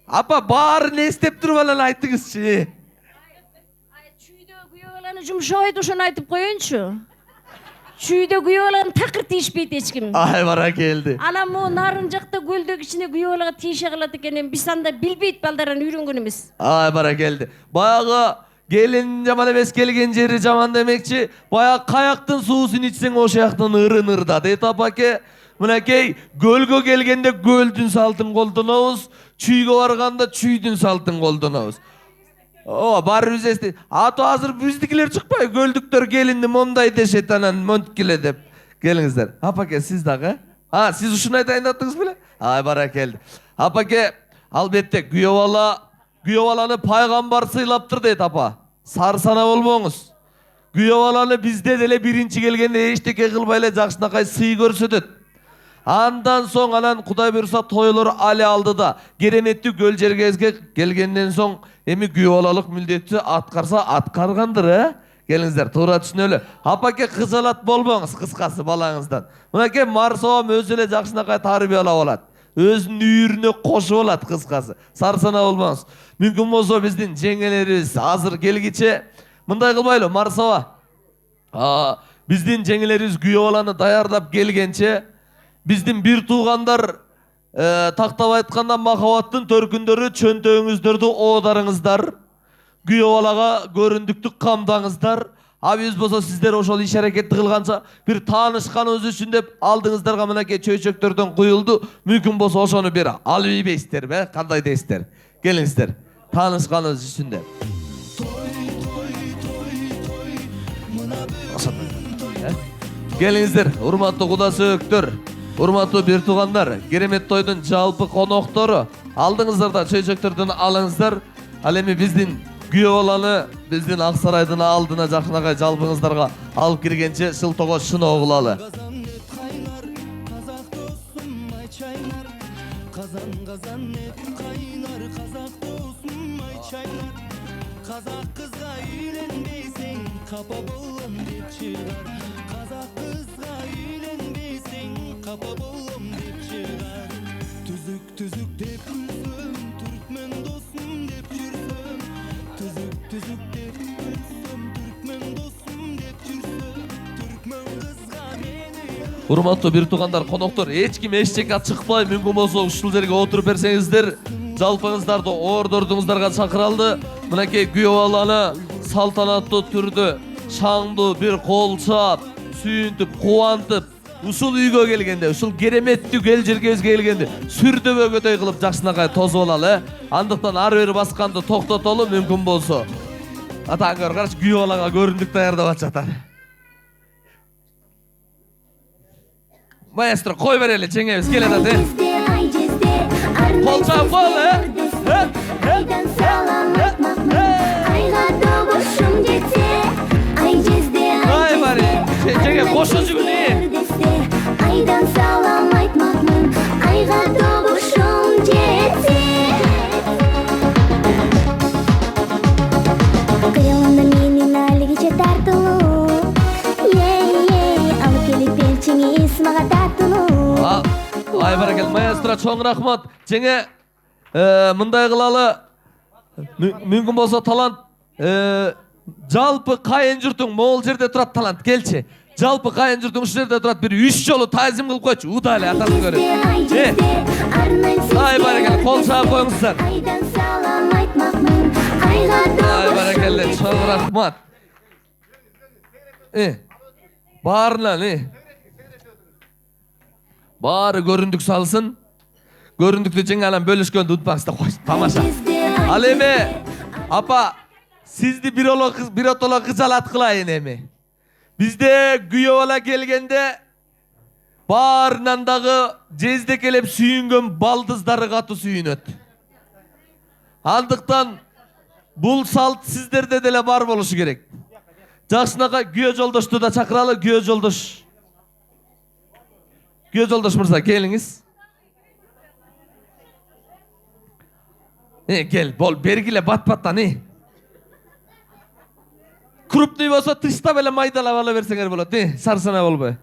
Апа, баарын эстеп туруп анан айтыңызчы. Чүйдө күйөө баланы жумшабайт, ошону айтып коеюнчу. Чүйдө күйөө баланы такыр тийишпейт эч ким. Ай, бара келди. Анан могу нарын жакта көлдө кичине күйөө балага тийише калат экен, биз анда билбейт, балдардан үйрөнгөн эмес. Ай, бара келди. Баягы келин жаман эмес, келген жери жаман демекчи. Баягы каяктын суусун ичсең ошол жактан ырын ырда дейт апаке. Mınakey gölgө gelgende göldün saltın koldanabız, çүйgө barganda çүйdün saltın koldanabız. O bar üzesti. Ato hazır bizdikiler çıkpay, göldüktör gelindi monday deşet anan montkile dep. Gelingizler. Apake siz dağı? Ha siz uşunu aytayndattınız bile? Ay barakeldi. Apake albette Güyovalanı paygambar sıylaptır deyt apa. Sarsana bolmoңuz. Güyovalanı bizde dele birinci gelgende eşteke kılbayla jakşınakay sый көрсөтөt. Andan soň anan Kuday buyursa toylor ale aldı da geremetli göl jergezge gelgenden soň emi güyovalalık müldetti atkarsa atkargandır he? Gelingizler toora түшүнөлү. Apake kızalat bolmoңuz kıskası balаңızdan. Mınake Marsovam özü ele jakşınakay tarbiyalap alat. Özünün үйүрүнө кошуп алат кыскасы. Сарсана болмаңыз. Мүмкүн болсо биздин жеңелерибиз азыр келгиче мындай кылбайлы Марсова. Биздин жеңелерибиз Güyovalаны даярдап келгенче биздин бир туугандар тактап айтканда махабаттын төркүндөрү чөнтөгүңүздөрдү оодарыңыздар. Güyovalaga көрүндүктү камдаңыздар. Биз болсо сиздер ошол иш аракетти кылганча бир таанышканыбыз үчүн деп алдыңыздарга мынакей чөйчөктөрдөн куюлду. Мүмкүн болсо ошону бир алып ийбейсиздерби? Кандай дейсиздер? Келиңиздер. Таанышканыбыз үчүн деп. Келиңиздер, урматтуу куда сөөктөр, урматтуу бир туугандар, керемет тойдун жалпы коноктору, алдыңыздарда чөйчөктөрдөн алыңыздар. Ал эми биздин Güyovalаны биздин Ак Сарайдын алдына жакшынакай жалпыңыздарга алып киргенче шылтого шыноо кылалы. Казан эт кайнар, казак досум ай чайнар. Казак кызга үйленбесең капа болом деп чыгар. Казак кызга үйленбесең капа болом деп чыгар. Түзүк деп күлсөм, түркмен досум деп жүрсөм. Түзүк деп күлсөм, түркмен досум деп жүрсөм. Түркмен кызга мени. Урматтуу бир туугандар, коноктор, эч ким эч жака чыкпай, мүмкүн болсо ушул жерге отуруп берсеңиздер, жалпыңыздарды ордордуңуздарга чакыралды. Мынакей Güyovalаны салтанаттуу түрдө шаңдуу бир кол чаап, сүйүнтүп, кубантып, ушул үйгө келгенде, ушул кереметтүү эл жергебизге келгенде сүрдөбөгөдөй кылып жакшынакай тосуп алалы. Андыктан ары бери басканды токтотолу, мүмкүн болсо. Атаңыр караш Güyovalага көрүндүк даярдап атышат. Maestro, koy vereli çengemiz, gel hadi. Kol çap kol Aydan salam atmak ayga doğuşum getse. Ay bari, çenge koşucu bu ne? Aydan salam atmak ayga doğuşum getse. Kıyalanda menin aligice tartılı. Alıp gelip elçiniz mağa tartılı. Ay barakel, maestro çoğun rahmat. Çenge мындай кылалы, мүмкүн болсо талант, жалпы кайын журтуң могул жерде турат талант, келчи. Жалпы кайын журтуң ушул жерде турат, бир 3 жолу таазим кылып койчу, удали атасын көрөт. Ай баракелде, кол чаап коюңуздар. Ай баракелде, чоң рахмат. Баарынан, баары көрүндүк салсын. Göründükçe cengalan bölüşkönde unutmazsa koş. Tamaşa. Al eme. Apa. Sizdi bir otola kızalat kılayın emi. Bizde Güyovala gelgende bağırınandağı cezde kelep süyüngön baldızları katı süyünöt. Aldıktan bul salt sizlerde dele bar boluşu gerek. Jakşınaka Güyo Joldoştu da çakıralı. Güyo Joldoş. Güyo Joldoş Mırza geliniz. Gel bol bergile bat-battan Krupnuy bolsa tışta bele maydalap ala berseňer bolat sarsana bolbay.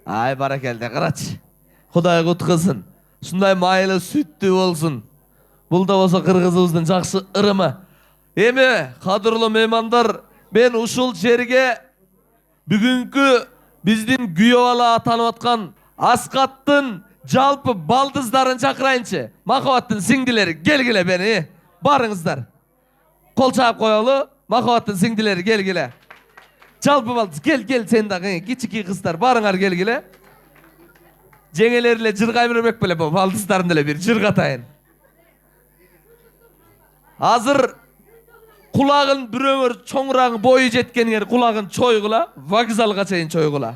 Ay barakelde karaç. Huday kutkısın. Şunday maylı süttü bolsun. Bul da bolsa kırgızыбыздын jakşı ırımı. Emi kadırlı meymandar, ben uşul jerge bugünkü bizdin Güyovala atanıp atkan Askattın жалпы балдыздарын чакырайынчы. Махабаттын сиңдилери келгиле бени. Барыңыздар. Кол чаап коелу. Махабаттын сиңдилери келгиле. Жалпы балдыз кел сен дагы кичики кыздар барыңар келгиле. Жеңелерle жırgay бербек беле bu baldızlarını bir jırgatayın. Hazır kulağın bir ömür çoңrağın boyu jetken yer kulağın çoygula, vokzalga çeyin çoygula.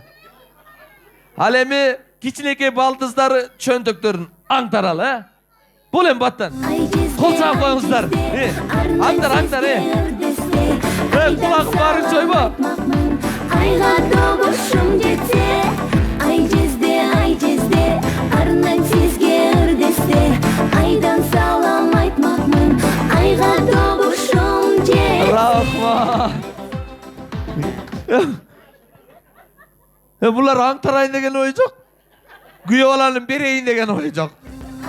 Al emi kiçineke baldızları çöntöktörün aڭtaralı, he? Bol em battan. Kol çağıp koyuңuzlar. Aڭtar, kulağın barın çoyma. Ayga doğuşum getse, ay cezde, arnan sizge ırdeste, aydan salam aytmakmın, ayga doğuşum getse. Rahma. Bunlar aڭtarayın degen oyuncak. Güyolanın bereyin degen oyuncak.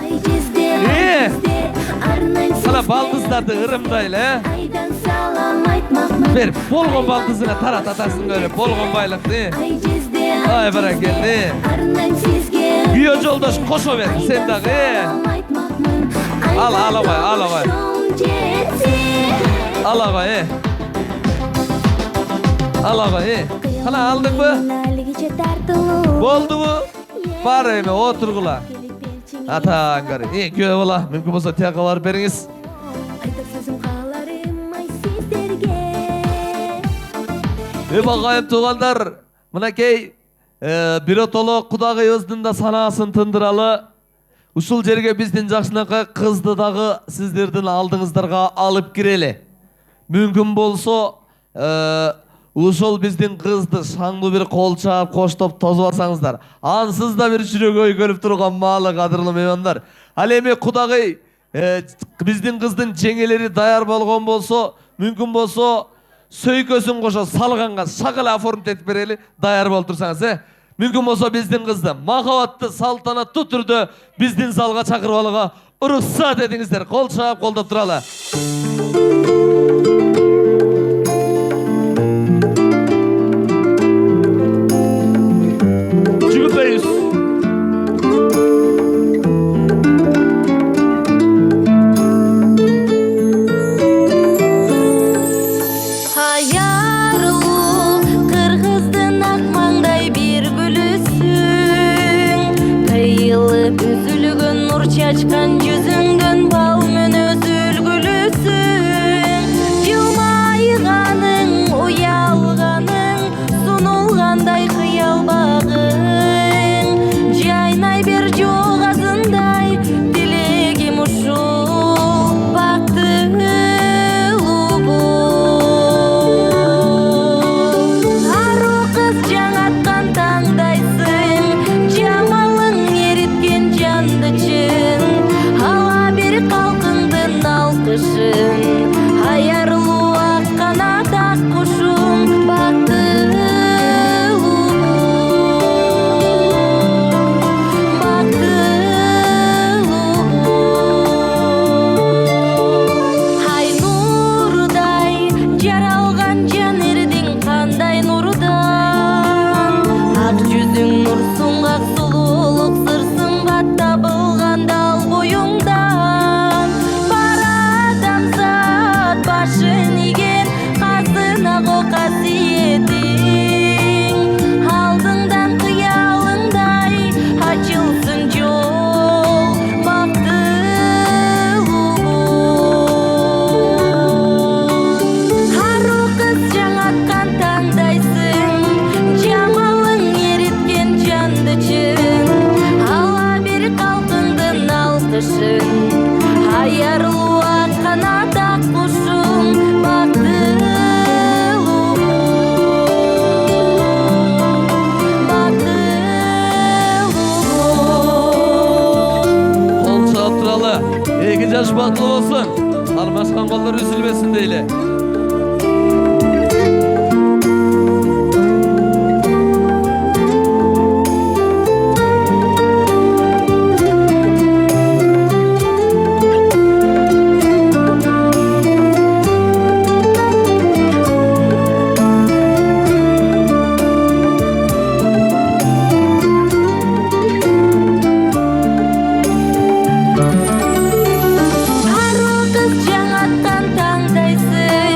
Ay cezde, arnan sizge. Hala baldızlardı ırımdayla, he? Aydan salam aytmakmın. Ver, bolgon baldızına tarat atarsın öyle, bolgon baylık, ne? Ay cezde, Ay bırak gel, ne? arnan sizge. Güyo joldaş koşo ver, sen de, he? Al, alabay. Alabay, he? Alabay, he? Hala aldın mı? Boldu mu? Var emi, oturgula. Ata gari. Güyo ola, mümkün olsa tiyaka var beriniz. Bakayım tuğanlar, mınakey birotolo kudagıyızdın da sanasın tındıralı. Uşul жерге биздин жакшынакай кызды дагы сиздердин алдыңыздарга алып кирели. Мүмкүн болсо ушул биздин кызды шаңдуу бир кол чаап коштоп тосуп алсаңыздар. Ансыз да бир жүрөгү өйгөнүп турган маалы кадырлуу меймандар. Ал эми кудагый биздин кыздын жеңелери даяр болгон болсо, мүмкүн болсо сөйкөсүн кошо салганга шагыла оформить этип берели, даяр болуп турсаңыз, Мүмкүн болсо биздин кызды махабатты салтанаттуу түрдө биздин залга чакырып алууга уруксат этиңиздер. Кол чаап колдоп туралы. Жүгүнбөйүз. Açkan yüzünden bal menöz ülgülüsün. Yılmayğanın, uyalğanın, sunulğanday hıyal bağın. Caynay bir joğazınday, dilegim uşul baktılı bu. Arı kız жаңатқан таңдайсың, жамалың еріткен жанды çın. Alkışın, hayarlı akkana tak kuşum baktılı Hay nurday, jaralgan can erdin kanday nurdan. Ak yüzün nursun, ak sululuk sırsın batta bulgan dal boyungdan. Başın igen kazına o kasiyetin. Aldından kıyalınday açılsın yol baktılı. Haru kız жаңатқан tаңдайсың, jamalың eritken жанды çın. Ала bir kalkındın alkışın, hayarlı akkana tak kuşum baktılı. Kol çaap turalı. Eki jaş batlı olsun. Almaşkan kollar üzülmesin deyle. Arı kız жаңатқан tаңdайсың,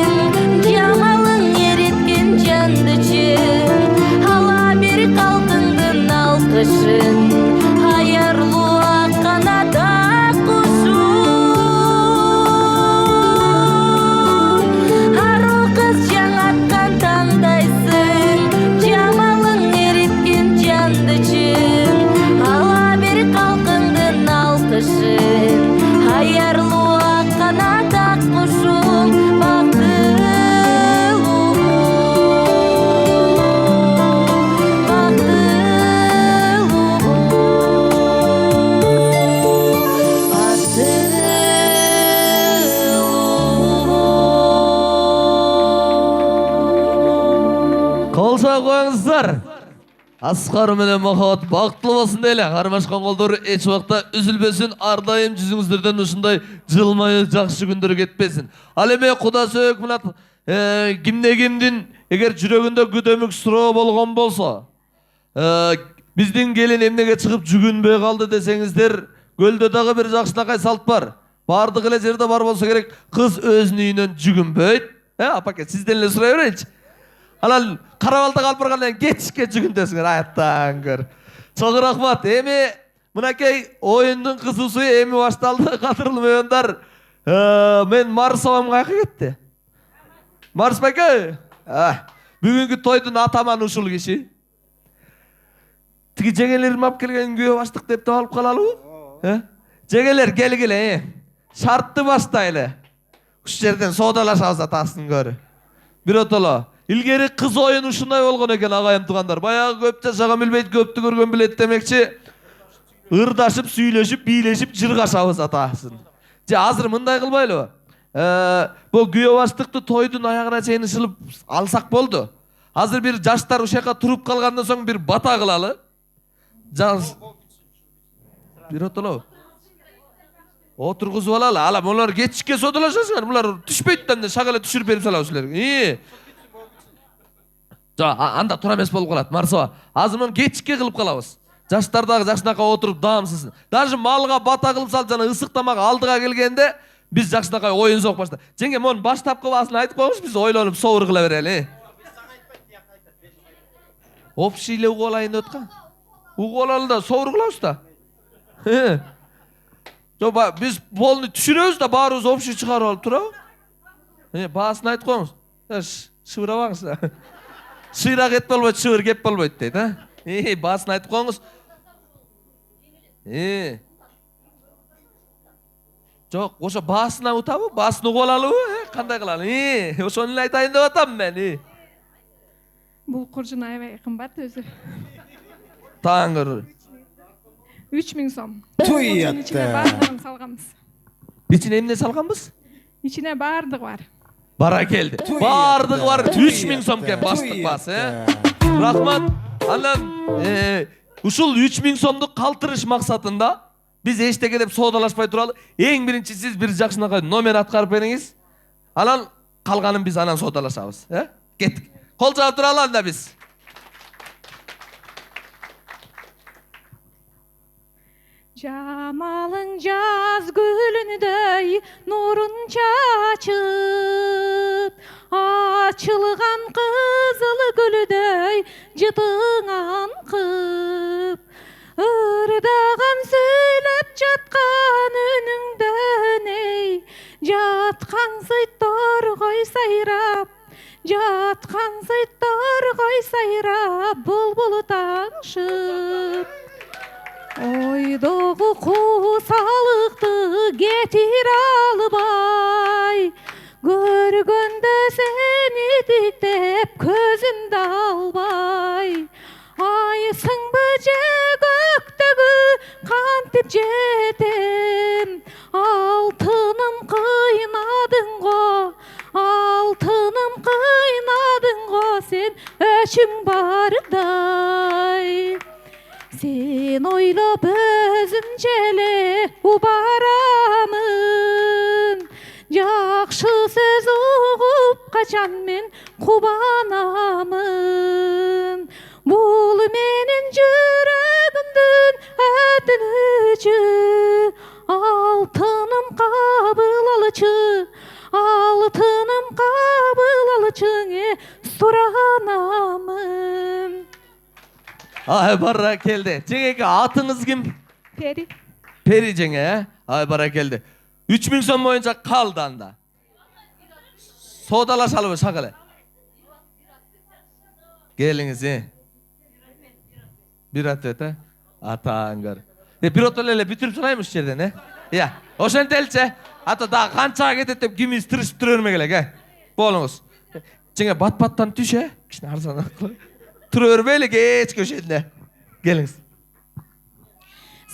Кана коюңуздар. Аскар менен Махабат бактылуу болсун дейле. Кармашкан колдор эч убакта үзүлбөсүн, ар дайым жүзүңүздөрдөн ушундай жылмайы жакшы күндөр кетпесин. Ал эми Куда сөйөк мына кимде кимдин эгер жүрөгүндө күдөмүк суроо болгон болсо, биздин келин эмнеге чыгып жүгүнбөй калды десеңиздер, көлдө дагы бир жакшынакай салт бар. Бардык эле жерде бар болсо керек, кыз өзүнүн үйүнөн жүгүнбөйт. Апаке, сизден эле сурай берейинчи. Анан карабалда калып баргандан кечке жүгүндөсүңөр, аяттаңгыр. Чоң рахмат. Эми мынакей оюндун кызуусу эми башталды, кадырлуу меймандар. Мен Марс абам каяка кетти? Марс байке. Бүгүнкү тойдун атаманы ушул киши. Тиги жеңелерим алып келген күйөө баштык деп алып калалыбы? Жеңелер келгиле. Шартты баштайлы. Уш жерден соодалашабыз атасын көрү. Биротоло. Илгери кыз оюн ушундай болгон экен, агайым туугандар. Баягы көп жашаган билбейт, көптү көргөн билет демекчи. Ырдашып, сүйлөшүп, бийлешип, жыргашабыз атасын. Же азыр мындай кылбайлыбы? Бул күйөө баштыкты тойдун аягына чейин ышылып алсак болду. Азыр бир жаштар ушака туруп калгандан соң бир бата кылалы. Биротоло. Отургузуп алалы. Ала булар кечке содалашасыңар. Булар түшпөйт да шагала түшүрүп берип салабыз силерге. Анда тура эмес болуп калат. Марсова. Азыр муну кечке кылып калабыз. Жаштар дагы жакшынакай отуруп даамсызсын. Даже малга бата кылып салып жана ысык тамак алдыга келгенде биз жакшынакай оюн сок башта. Жеңге муну баштапкы баасын айтып коюңуз, биз ойлонуп собур кыла берели. Общийле угуп алайын деп аткан. Угуп алалы да собур кылабыз да. Жоба биз полный түшүрөбүз да баарыбыз общий чыгарып алып турабы? Баасын айтып коюңуз. Шыбырабаңыз. Шыйрак эт болбойт, шыбыр кеп болбойт дейт, баасын айтып коюңуз. Жок, ошо баасына утабы? Баасын угуп алалыбы? Кандай кылалы? Ошону эле айтайын деп атам мен. Бул куржун аябай кымбат өзү. Таңыр. 3000 сом. Туйятта. İçine bardığını salgamız. İçine emne salганбыз? İçine bardık var. Бара келди. Бардыгы бар 3000 сомке бастык басы. Рахмат. Анан ушул 3000 сомду калтырыш максатында биз эчтеке деп соодалашпай туралы. Эң биринчи сиз бир жакшынакай номер аткарып бериңиз. Анан калганын биз анан соодалашабыз. Кеттик. Кол жаап туралы анда биз. Camalın caz gülündey nurun çaçıp açılgan kızıl gülüdey cıtığan kıp ırdağan söylep çatkan önünden ey jatkan zıyttor koy sayrap jatkan zıyttor koy sayrap bulbulu tangşıp Oydoğu kusalıktı getir albay Görgönde seni diktep közümde albay Aysın böce göktөгü kantip jetem Altınım kıynadın go Altınım kıynadın go sen öçün barday Sen oylap özümçele ubaramın Jakşı söz uğup kaçan men kubanamın Bul menin jürögümdün ötünücü Altınım kabıl alıcı Altınım kabıl alıcı Suranamın Ay barra keldi. Жеңеге атыңыз ким? Peri Peri жеңе, Ay barra keldi. 3000 сом боюнча калды анда. Соодалашалыбы шагылы. Келиңиз, Бир ат өтө. Атаңгар. Бир отол эле бүтүрүп турайбы ушул жерден, Ошентелчи. Ата да канчага кетет деп кимиз тырышып тура бермек элек, Болуңуз. Жеңе бат-баттан түш, Кичине арзан. Тура бербейли кеч көшөдүнө. Келиңиз.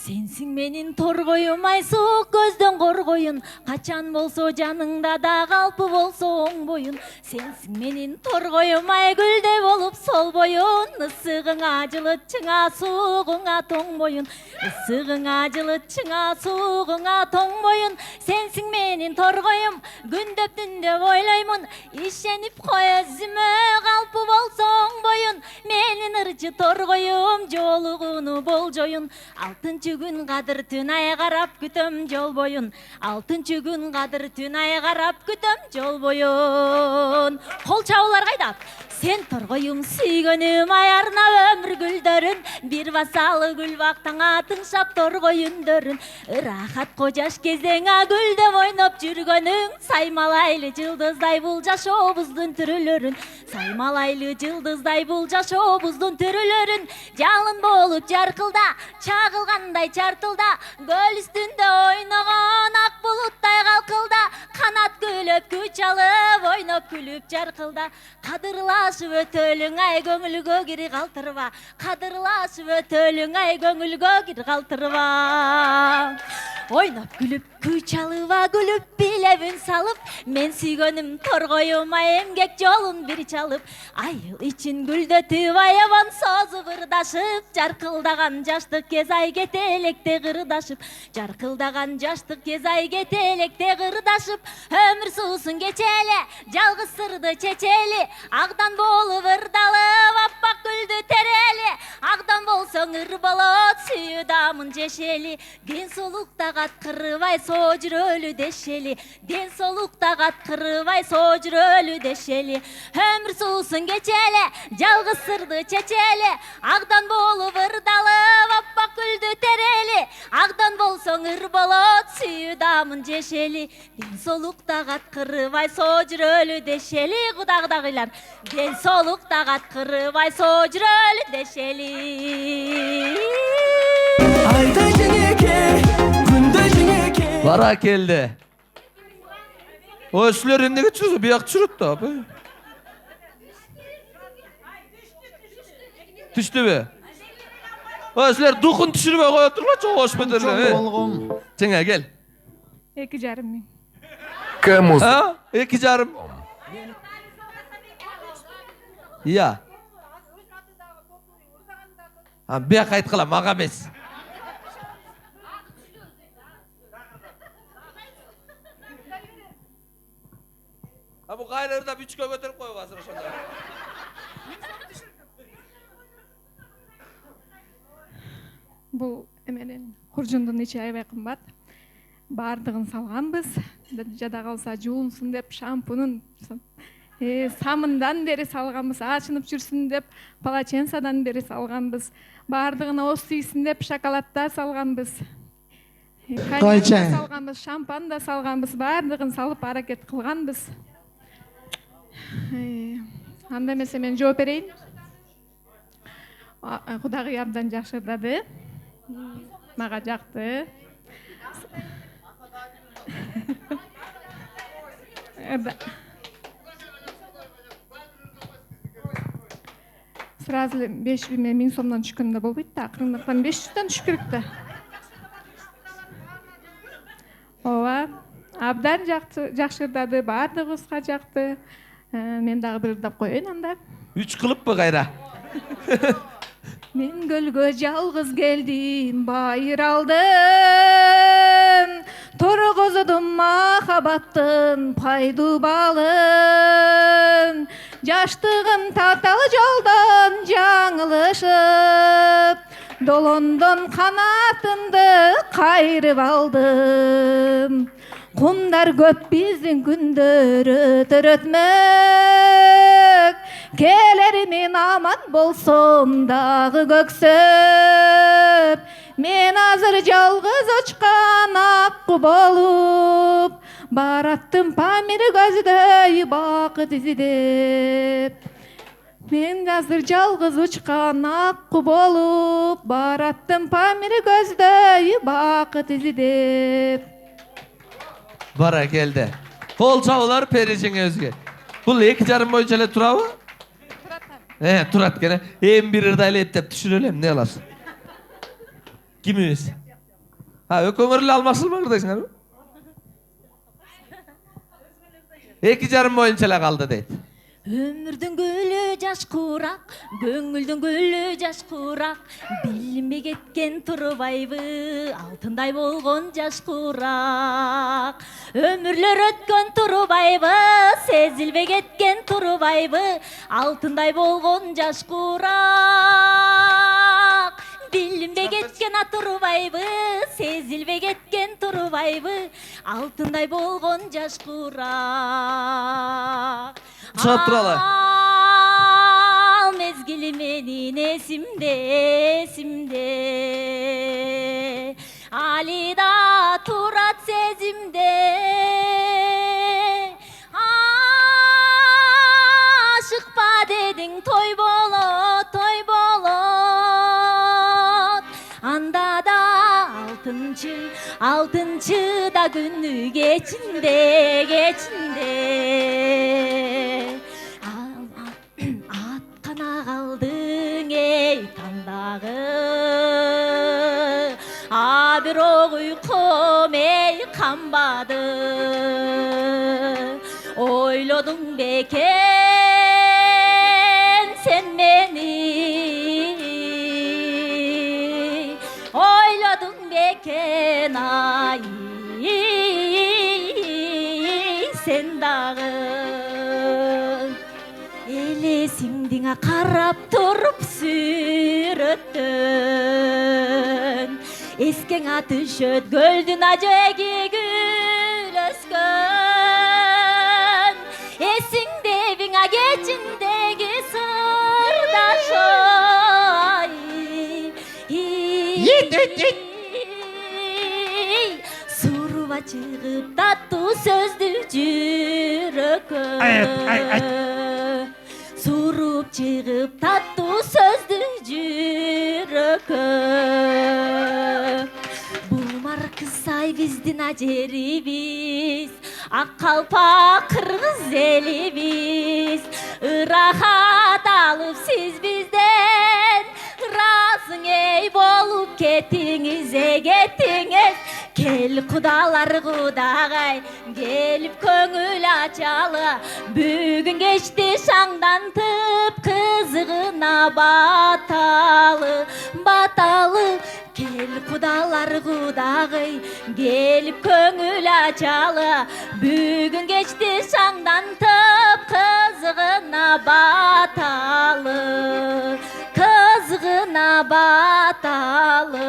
Sensiң менин торгоюм ай суук көздөн коргоюн, качан болсо жаныңда да калпы болсо оң боюн. Сенсиң менин торгоюм ай гүлдөй болуп сол боюн, ысыгыңа жылытчыңа суугуңа тоң боюн. Ысыгыңа жылытчыңа суугуңа тоң боюн. Сенсиң менин торгоюм, күндөп түндөп ойлоймун, ишенип кой өзүмө калпы болсо оң боюн. Менин ырчы торгоюм жолугууну болжоюн. Алтынчы күн кадыр түн ай карап күтөм жол боюн. Алтынчы күн кадыр түн ай карап күтөм жол боюн. Кол чабуулар кайда? Сен торгоюм сүйгөнүм ай арнап өмүр гүлдөрүн, бир басалы гүл бактаңа тыңшап торгой үндөрүн. Ырахат кожаш кезеңа гүлдөп ойноп жүргөнүң, саймалайлы жылдыздай бул жашообуздун түрүлөрүн. Саймалайлы жылдыздай бул жашообуздун түрүлөрүн. Жалын болуп жаркылда, чагылгандай чартылда, көл үстүндө ойногон ак булуттай калкылда, канат күлөп күч алып ойноп күлүп жаркылда. Кадырлашып өтөлүң ай көңүлгө кир калтырба, кадырлашып өтөлүң ай көңүлгө кир калтырба. Ойноп күлүп күч алып, күлүп билебин салып, мен сүйгөнүм торгоюм ай эмгек жолун бир чалып. Айыл ичин гүлдөтүп аябан созуп ырдашып, жаркылдаган жаштык кез ай кетелекте кырдашып. Жаркылдаган жаштык кез ай кетелекте кырдашып. Өмүр суусун кечели, жалгыз сырды чечели, агдан болуп ырдалып, аппак гүлдү терели. Агдан болсоң ыр болот, сүйүү дамын жешели. Ден соолукта каткырбай соо жүрөлү дешели. Ден соолукта каткырбай соо жүрөлү дешели. Өмүр суусун кечели, жалгыз сырды чечели, агдан болуп ырдалып, аппак гүлдү терели. Агдан болсоң ыр болот, сүйүү дамын жешели. Ден соолукта каткырбай соо жүрөлү дешели. Кудагыйлар, ден соолукта каткырбай соо жүрөлү дешели. Айда жеңеке, күндө жеңеке. Бара келди. Ой, силер эмнеге чыгып, бияк түшүрөт да, апа. Түштүбү? Ой, силер духун түшүрбөй коё тургулачы, кош бетерлер. Жеңе кел. 2,5 миң. Кем уз? 2,5. Iya. Бияк айткыла, мага эмес. Бу кайрырда 3кө көтөрүп коюп азыр ошондо. Бул эменен куржундун ичи аябай кымбат. Бардыгын салганбыз. Жада калса жуунсун деп шампунун самындан бери салганбыз, ачынып жүрсүн деп полотенцадан бери салганбыз. Бардыгына ос тийсин деп шоколадда салганбыз. Кайча? Салганбыз, шампан да салганбыз, бардыгын салып аракет кылганбыз. Анда эмесе мен жооп берейин. Кудагый абдан жакшы ырдады. Мага жакты. Сразу 5.000 сомдон түшкөндө болбойт да, акырындыктан 500дөн түшүп керек да. Ооба, абдан жакшы ырдады, баардыгыбызга жакты. Мен дагы бир ырдап коеюн анда. 3 кылыппы кайра? Мен көлгө жалгыз келдим, байыралдым, торгозудум махабаттын пайду балын. Жаштыгым татал жолдон жаңылышып, долондон канатымды кайрып алдым. Кумдар көп биздин күндөр өтөр өтмөк, келер мен аман болсом дагы көксөп. Мен азыр жалгыз учкан акку болуп, бараттым Памир көздөй бакыт издеп. Мен азыр жалгыз учкан акку болуп, бараттым Памир көздөй бакыт издеп. Бара келди. Кол чабуулар Пери жеңебизге. Бул 2,5 боюнча эле турабы? Турат кene. Эми бир ырдай эле эптеп түшүрөлүм, эмне кыласың? Кимибиз? Ha, ököңөрlü almakçılmangır deysiňermi? 2,5 boyunça эле kaldı deyt. Ömürдүн гүлү жаш курак, көңүлдүн гүлү жаш курак, билинбей кеткен турбайбы, алтындай болгон жаш курак. Ömүрлөр өткөн турбайбы, сезилбей кеткен турбайбы, алтындай болгон жаш курак. Билинбей кеткен турбайбы, сезилбей кеткен турбайбы, алтындай болгон жаш курак. Чыгып туралы. Ал мезгили менин эсимде, эсимде. Али да турат сезимде. Ашыкпа дедиң, той болот, той болот. Анда да алтынчы да күнү кечинде, кечинде. Аткана калдың эй тандагы, бирок уйкум эй канбады. Ойлодуң бекен сен мени, ойлодуң бекен ай сен дагы. Элесиңдиңе карап туруп сүрөттөн, эскеңе түшөт көлдүн ажеги гүл өскөн. Эсиңдебиңе кечиндеги сырдашой, суруба чыгып таттуу сөздү жүрөккө. Суруп чыгып таттуу сөздү жүрөккө. Бумар кызай биздин ажерибиз, ак калпак кыргыз элибиз. Ырахат алып сиз бизден ыраазың эй болуп кетиңиз, кетиңиз. Кел кудалар кудагай, келип көңүл ачалы. Бүгүн кечти шаңдантып, кызыгына баталы, баталы. Кел кудалар кудагай, келип көңүл ачалы. Бүгүн кечти шаңдантып, кызыгына баталы, кызыгына баталы.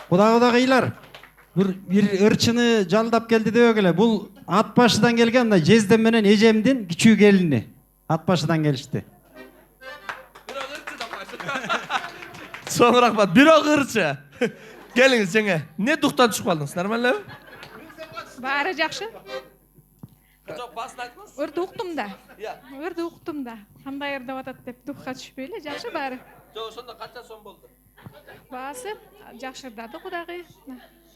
Кудагыйлар, бир ырчыны жалдап келди дебегеле. Бул ат башыдан келген мына жездем менен эжемдин кичүү келини. Ат башыдан келишти. Чоң рахмат. Бирок ырчы. Келиңиз жеңе. Не дуктан түшүп калдыңыз? Нормальбы? Баары жакшы. Жок, басын айтыңыз. Өрдү уктум да. Иә. Өрдү уктум да. Кандай ырдап атат деп духка түшпөй эле, жакшы баары. Жок, ошондо канча сом болду? Баасы жакшырдады кудагый.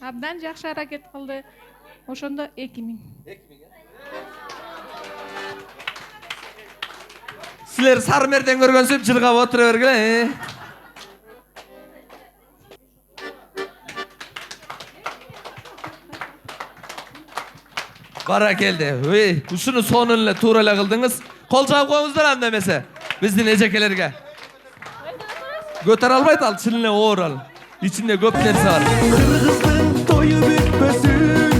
Абдан жакшы аракет кылды. Ошондо 2000. 2000. Силер сары мерден көргөнсүп жылгап отура бергиле. Бара келди. Ой, ушуну сонун эле туура эле кылдыңыз. Кол жаап коюңуздар анда эмесе. Биздин эжекелерге. Көтөрө албайт ал, чын эле оор ал. Ичинде көп нерсе бар. Кыргыздын тою бүтпөсүн,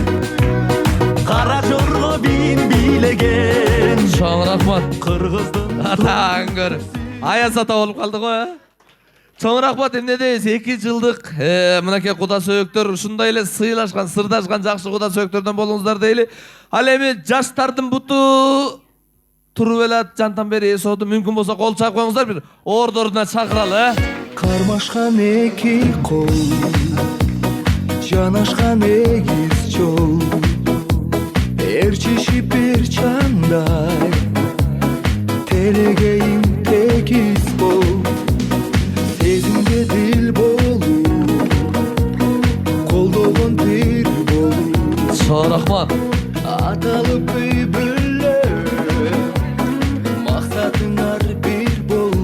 кара жорго бин бийлеген. Чоң рахмат. Кыргыздын Атаң көр. Аяз ата болуп калды го. Чоң рахмат. Эмне дейсиз? 2 жылдык мынакей куда сөөктөр ушундай эле сыйлашкан, сырдашкан жакшы куда сөөктөрдөн болуңуздар дейли. Ал эми жаштардын буту туруп эле жантан бери эсоду мүмкүн болсо кол чаап коюңуздар, бир ордоруна чакыралы. Кармашкан эки кол, жанашкан эгиз жол, ээрчишип бир чандай, телегейин текиз бол, сезимге дил болуп, колдогон бир болуп. Чоң рахмат. Аталып бүйбүлө, максатыңар бир болуп.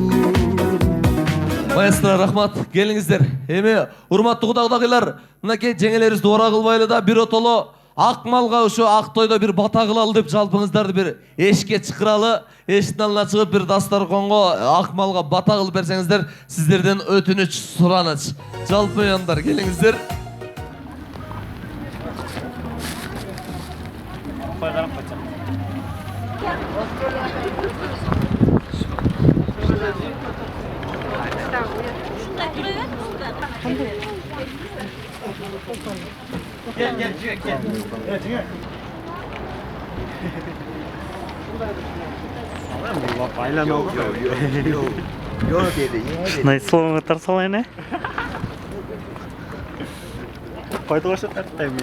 Маэстро Ultra рахмат, келиңиздер. Эми урматтуу кудагдагылар, мынакей жеңелерибизди ора кылбайлы да бир отоло ак малга ушу ак тойдо бир бата кылалы деп жалпыңыздарды бир эшикке чакыралы. Эшиктин алдына чыгып бир дастарконго ак малга бата кылып берсеңиздер, сиздерден өтүнүч, сураныч. Жалпы яндар, келиңиздер. Шынай слоңғаттар салайын, ә? Қойды қошы тәрттайм.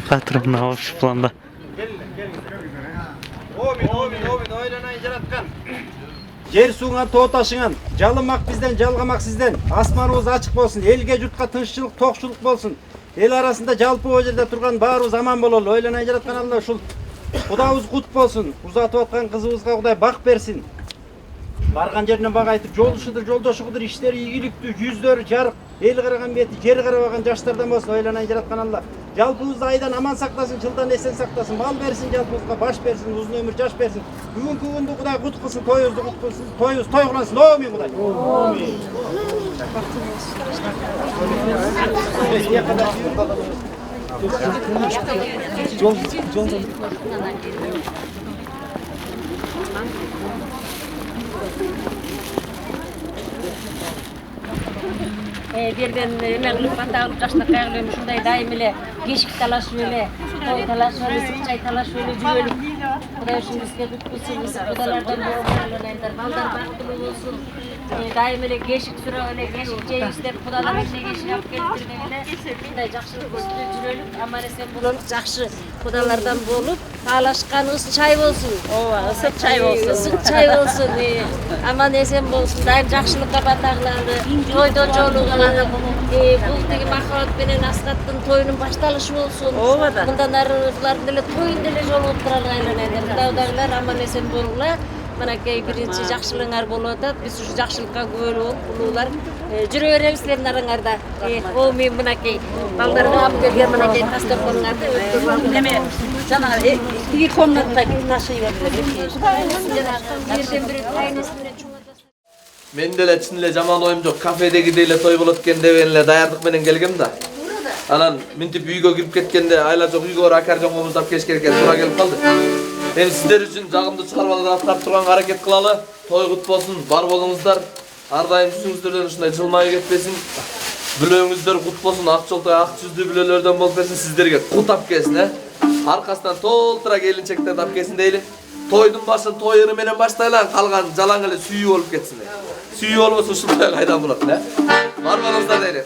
Қатырымын алып шыпланда. Обин, ойланайын жараткан. Жер суыңан тооташыңан, жалымак бизден, жалгамак сизден. Асманыбыз ачык болсун, элге журтка тынччылык, токчулук болсун. Эл арасында жалпы о жерде турган баарыбыз аман бололу. Ойланайын жараткан Алла ушул Кудайыбыз кут болсун. Узатып аткан кызыбызга Кудай бак берсин. Барган жеринен бак айтып, жолдошудур, жолдошугудур, иштери ийгиликтүү, жүздөрү жарык, эл караган бети, жер карабаган жаштардан болсун. Ойланайын жараткан Алла. Жалпыбызды айдан аман сактасын, жылдан эсен сактасын, мал берсин, жалпыбызга баш берсин, узун өмүр жаш берсин. Бүгүнкү күндү Кудай кут кылсын, тоюбузду кут кылсын, тоюбуз той кылынсын. Амин Кудай. Амин. Берден эме кылып бата кылып жашнакай кылып ушундай дайым эле кешик талашып эле, той талашып эле, сыкчай талашып эле жүрөлүк. Кудай ушубузга күт кылсын, кудайлардан болсун, балдар бактылуу болсун. Дайым эле кешик сурап эле, кешик жейбиз деп Кудайдан эле кешик алып келип эле мындай жакшылык үстүндө жүрөлүк, аман эсен бололук, жакшы кудайлардан болуп, таалашканыбыз чай болсун. Ооба, ысык чай болсун. Ысык чай болсун. Аман эсен болсун, дайым жакшылыкка бата кылалы, тойдо жолугалы. Бул тиги Махабат менен Аскаттын тоюнун башталышы болсун. Ооба да. Мындан арылардын эле тоюн деле жолугуп туралы айланайын. Кудайдагылар аман эсен болгула. Мынакей биринчи жакшылыгыңар болуп атат. Биз ушу жакшылыкка күбөлүү болуп, улуулар жүрө беребиз силердин араңарда. Мен мынакей балдарга алып келген мынакей тастөркөнүңарды өткөрүп эме жанагы тиги комнатта ташый бердилер. Жерден бир кайнысы менен Мен деле чын эле жаман оюм жок. Кафедегидей эле той болот экен деп эле даярдык менен келгем да. Анан минтип үйгө кирип кеткенде айла жок үйгө бара акар жоңгобузду алып келиш керек экен, туура келип калды. Эми сиздер үчүн жагымдуу чыгармалар аткарып турганга аракет кылалы. Той кут болсун, бар болуңуздар. Ар дайым үстүңүздөрдөн ушундай жылмайып кетпесин. Бүлөңүздөр кут болсун, ак жолтой, ак жүздүү бүлөлөрдөн болуп берсин, сиздерге кут ап келсин, Аркасынан толтура келинчектерди ап келсин дейли. Тойдун башын той ыры менен баштайлар, калган жалаң эле сүйүү болуп кетсин. Сүйүү болбосо ушундай кайдан болот, Бар болуңуздар дейли.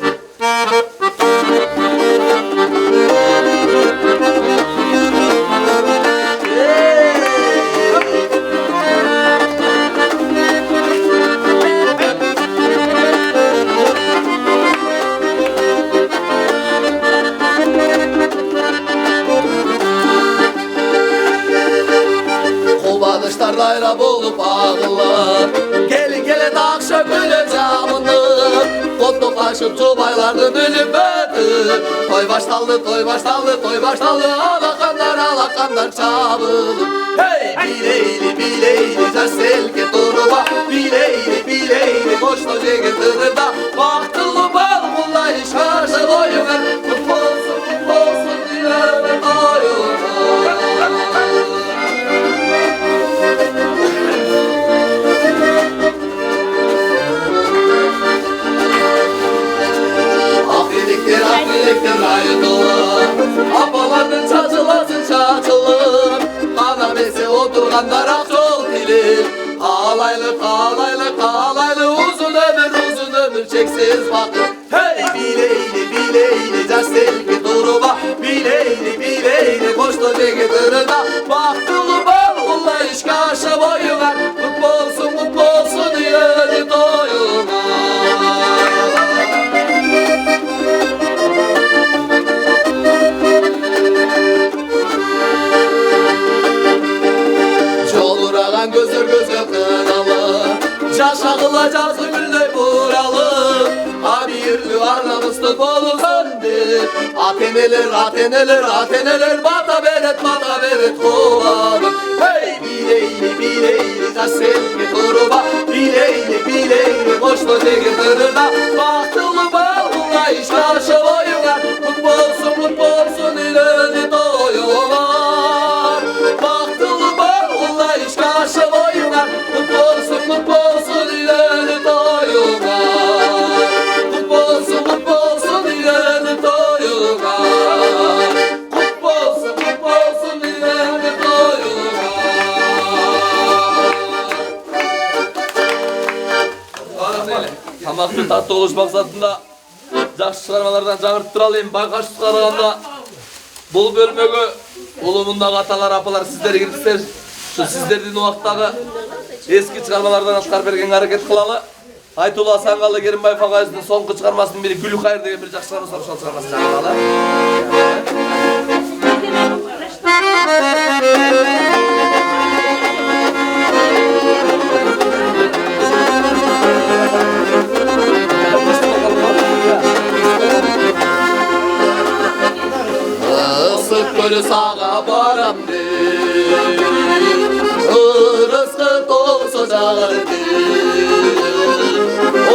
Dayra bolup ağıllar Gelin gelin akşam öyle camını Kotluk aşıp çubaylardan ölüp ötü Toy baştaldı, toy baştaldı, toy baştaldı Alakanlar çabılır Hey! Bileyli, bileyli, terselke turba Bileyli, koştu cege tırırda Baktılı bal bullay şarşı koyuver Kutlu olsun, dilerler koyuver Afiliktir ayıdılır Apalardın çaçılasın çaçılır Kana besi oturganlar akçol dilir Kalaylı uzun ömür çeksiz bakır Hey bileyli caş selki duruma Bileyli koştu ceki tırında Baktılı bal kulla iş karşı boyuver Kutlu olsun yeri doyuma Gözür kınalı Caş ağıla cazı güldey bura Ateneler, ateneler, ateneler, bata beret kovanım. Hey, bileyli, bileyli, taş sevgi turba, bileyli, boşta degi tırına. Baktılı bağlığa iş karşı boyunlar, mutlu olsun ileri doyular. Baktılı bağlığa iş karşı boyunlar, mutlu olsun ileri doyular. Mutlu olsun ileri doyular. Mutlu olsun ileri doyular. Tamaqты tatlı oluş maksatında жақсы шығармалардан жаңыртып тұра алайын. Байқаш шығарғанда бұл бөлмеге ұлымындағы аталар, апалар сіздер кіріпсіздер. Şu сіздердің уақыттағы ескі шығармалардан атқарып берген әрекет қылалы. Айтулы Асанғалы Керімбаев ағайымыздың соңғы шығармасының бірі Гүл Қайыр деген бір жақсы шығарма сол шығармасын жаңыртып Isık gölü sağa baram de Irıskı dolsa çağır de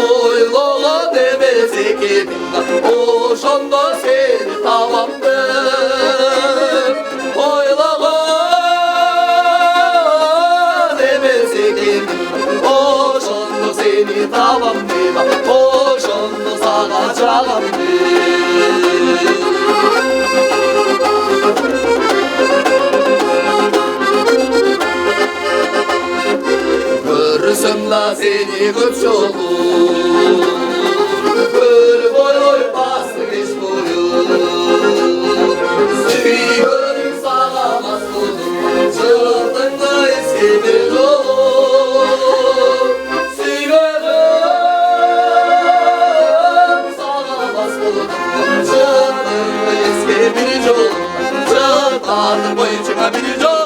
Oyloğa demesi kedin Oşonda seni tamamdır Oyloğa demesi kedin Oşonda seni tamamdır Oşonda sağa çağımdır Görürsümla seni köp çolu Gül boy bastı geç boyu Sürüyorum sağlamaz buldum Çıldın da eski bir yolu Sürüyorum sağlamaz buldum Çıldın da eski bir yolu Çıldın boyunca bir yolu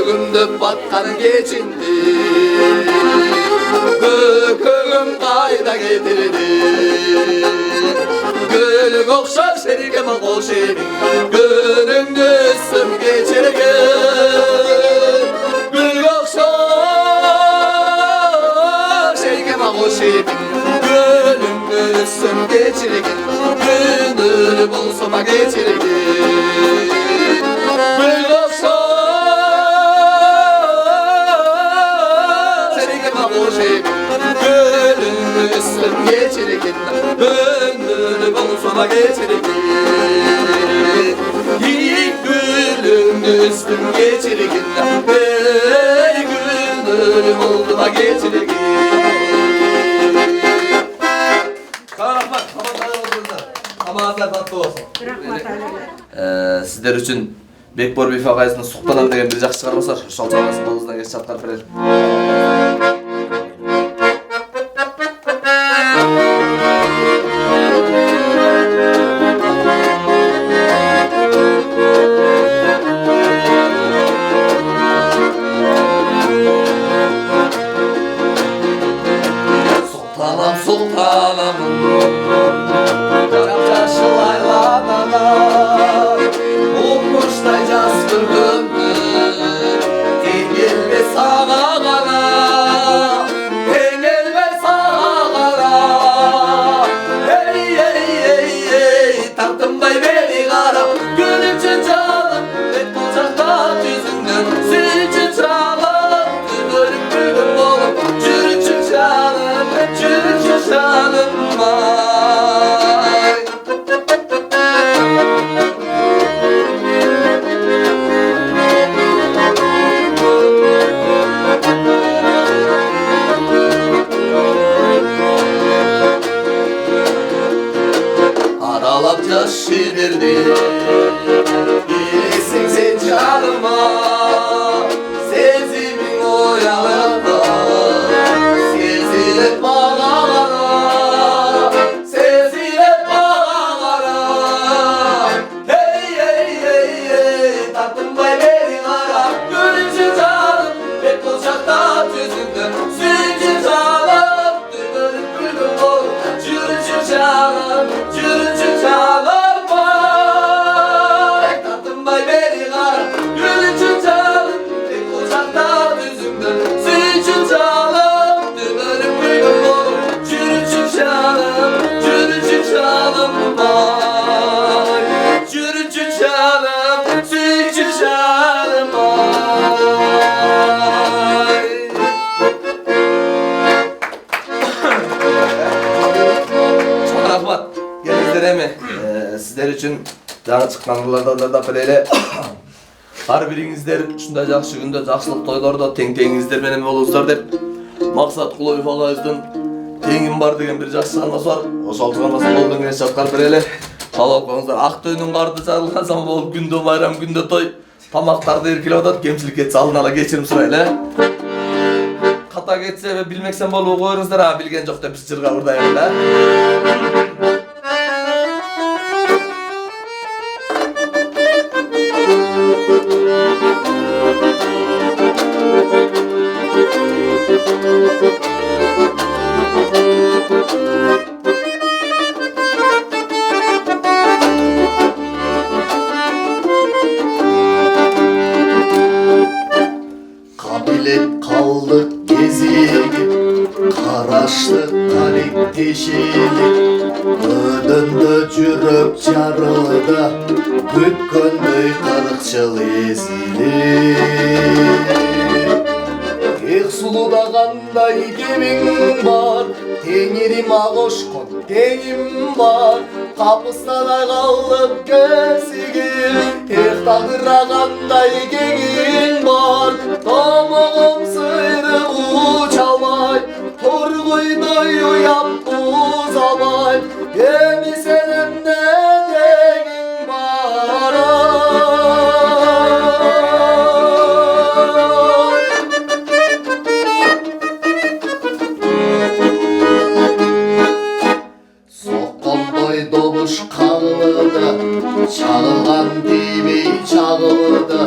Gündüp batkan geçindi Göküğüm kayda getirdi Gül kokşar şerikeme koş evin Gülüngü üstüm geçirgin Gül kokşar şerikeme koş evin Gülüngü üstüm geçirgin Gönül bulsuma geçirgin Gül kokşar Gönlüm üstüm geçirgin Gönlüm olsana geçirgin Yiğit gülüm üstüm geçirgin Hey gönlüm olduğuna geçirgin Sana rahmat, Ramazan tatlı olsun Sizler üçün Bekbor Beyf ағайысының Сұқтанам деген бір жақсы шығармасы Шал çalmasın болыздан кеш шатқарып берер Sultanım sultanım Yaşıl aylanana Ummuştay jaz bir gündür Tegilme sağa gana Tartınbay beri kara gülünce canım pek olacakta tüzündü sürünce canım duygularım gülgün olur çürünce canım vay Tartınbay beri kara gülünce canım pek olacakta tüzündü sürünce canım duygularım gülgün olur çürünce canım vay çürünce canım sürünce canım vay Çok rahmat genizlere mi? Sizler için canı çıkkanlardan da böyle har biringizler şunday жақсы күндө жақсылык тойлордо тең-теңиңиздер менен болуңуздар деп максат Кулоев агайыбыздын теңим бар деген бир жақсы анасы бар. Ошол туганасы болдон кеңеш чаткар берели. Кабыл коңуздар. Актөйнүн карды жарылган zaman болуп күндө байрам, күндө той. Тамактарды эркелеп атат, кемчилик кетсе алдын ала кечирим сурайлы. Ката кетсе билмексен болуп коюңуздар, билген жок деп биз жырга урдайбыз да. Kabilet kaldık gezilip Karaşlık kalik teşilik Ödünde жүрөp jarıldı Bütkönдөy kırıkçıl ezilir Эх сулудагандай кемиң бар Теңирим агошкон теңим бар Капыстана калып көзүгүм Эх тагырагандай кеңиң бар Томогум сыйрып уча албай Торгойдой уяп узалбай Эми сенен теңиң бар Добуш кагылды, чагылган тийбей чагылды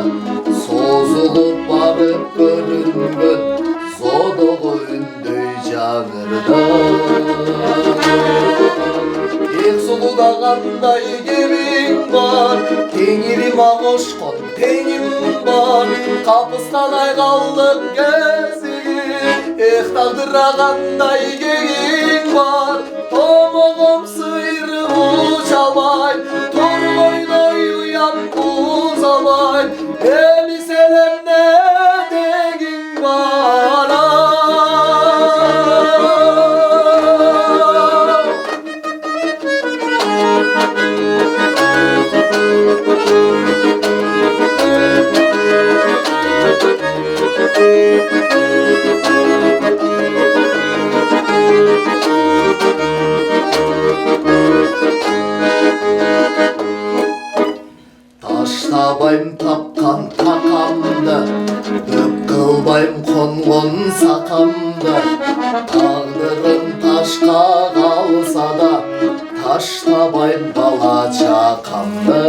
Созулуп барып көрүнгөн зодого үндөй жаңырды Эх сулудагандай кемиң бар Теңирим агошкон теңим бар Капыстанай калдым көзүгүм Эх тагдырагандай кеңиң бар Tomogum sıyırıp uçalay Torgoydoy uyan uzalay Eli senemde degin bana Таштабайм тапкан такамды Дөп кылбайм конгон сакамды Тагдырым ташка калса да Таштабайм бала чакамды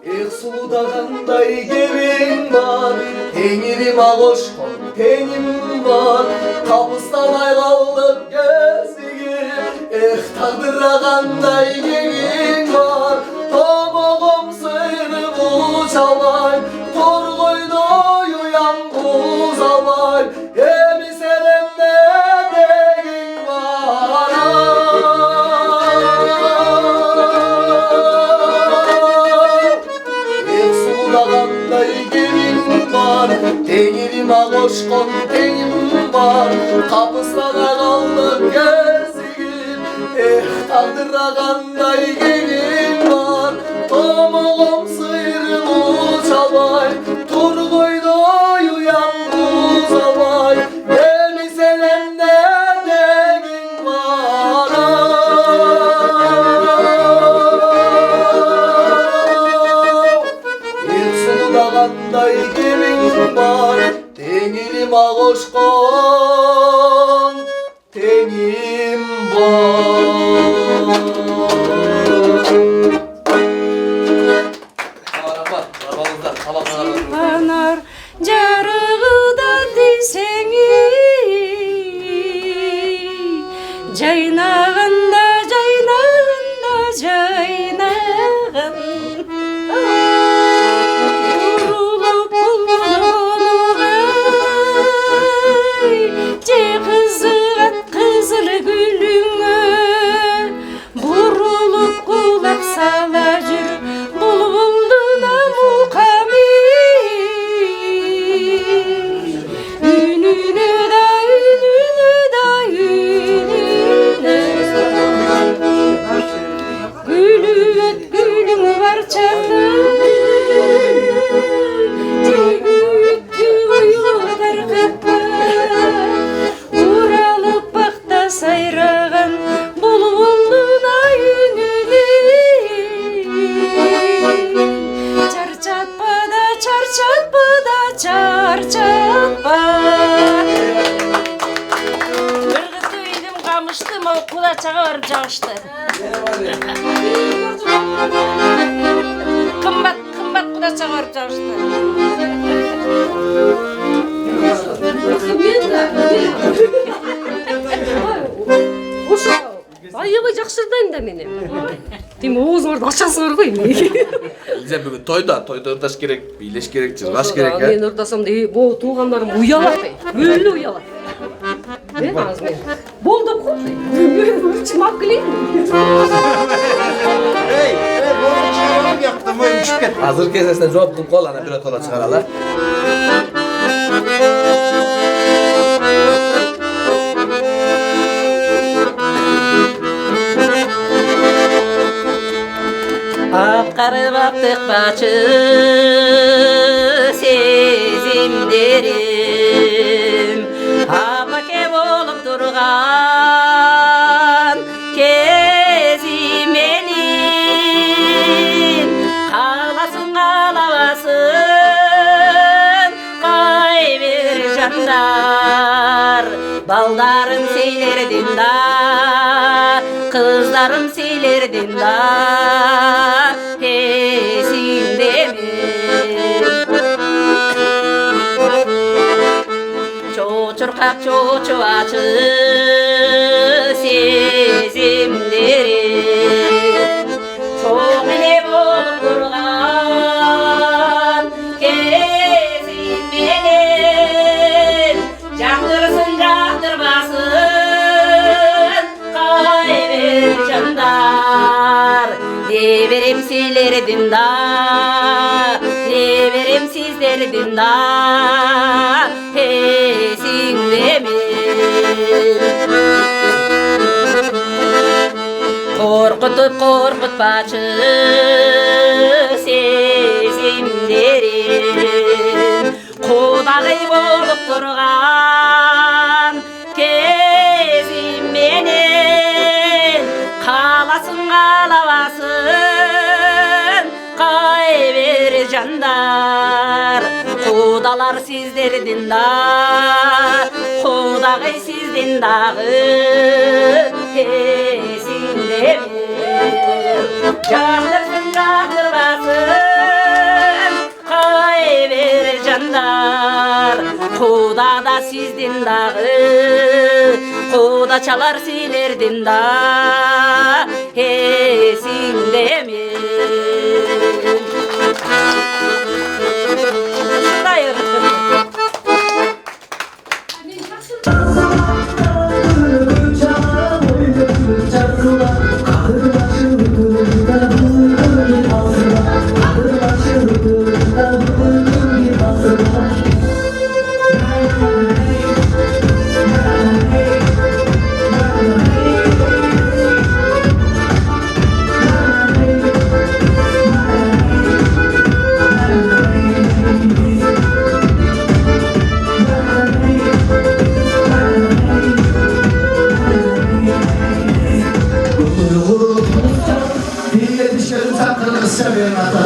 Эх сулудагандай кемиң бар Теңирим агошкон теңим бар Кабыстанай калдым көзүгүм Эх тагдырагандай кеңиң бар Tomogum sıyırıp uçalay Torgoydoy uyan uzalay Emi senemde degin var Эх сулудагандай кемиң бар Теңирим агошкон теңим бар Капыстана калдым көзүгүм Эх тагдырагандай кеңиң бар Tomogum sıyırıp uçalay Torgoydoy uyan uzalay Emi senemde degin var Эх сулудагандай кемиң бар Теңирим агошкон теңим бар Kımbat kuda çağırıp çalıştı. Аябай жакшырдайм да мени. Тим оозуңарды ачасыңар го эми. Элже бүгүн тойда ырдаш керек, бийлеш керек, жыргаш керек. Мен ырдасам да бул туугандарым уялат. Өлү уялат. Мен азыр мен болду го. Чымап келейин. Эй, болду чыгарам бияктан моюм түшүп кетти. Азыр кезесине жооптун кол ана бирөө тола чыгаралы. Апкарып аптык бачы сезимдерим апаке болуп турган кези менин кааласың каалабасын кайбир жандар балдарым силердин да кыздарым силердин да Çoçurkak çoçu açı sezimlerim Çok ile bolup durgan kezim benim Jaktırsın jaktırmasın kaybir jandar Deverim silerdim da Deverim sizlerdim da Korkutup korkutpaçı sezimlerim Kudagay bolup durgan kezim benim Kalasın kalabasın kaybir jandar Kudalar sizlerden da Kudagay sizden dağı Esindemin Jaktırsın jaktırmasın kaybir jandar Kuda da sizden dağı Kuda çalar silerden da Esindemin Severim ata.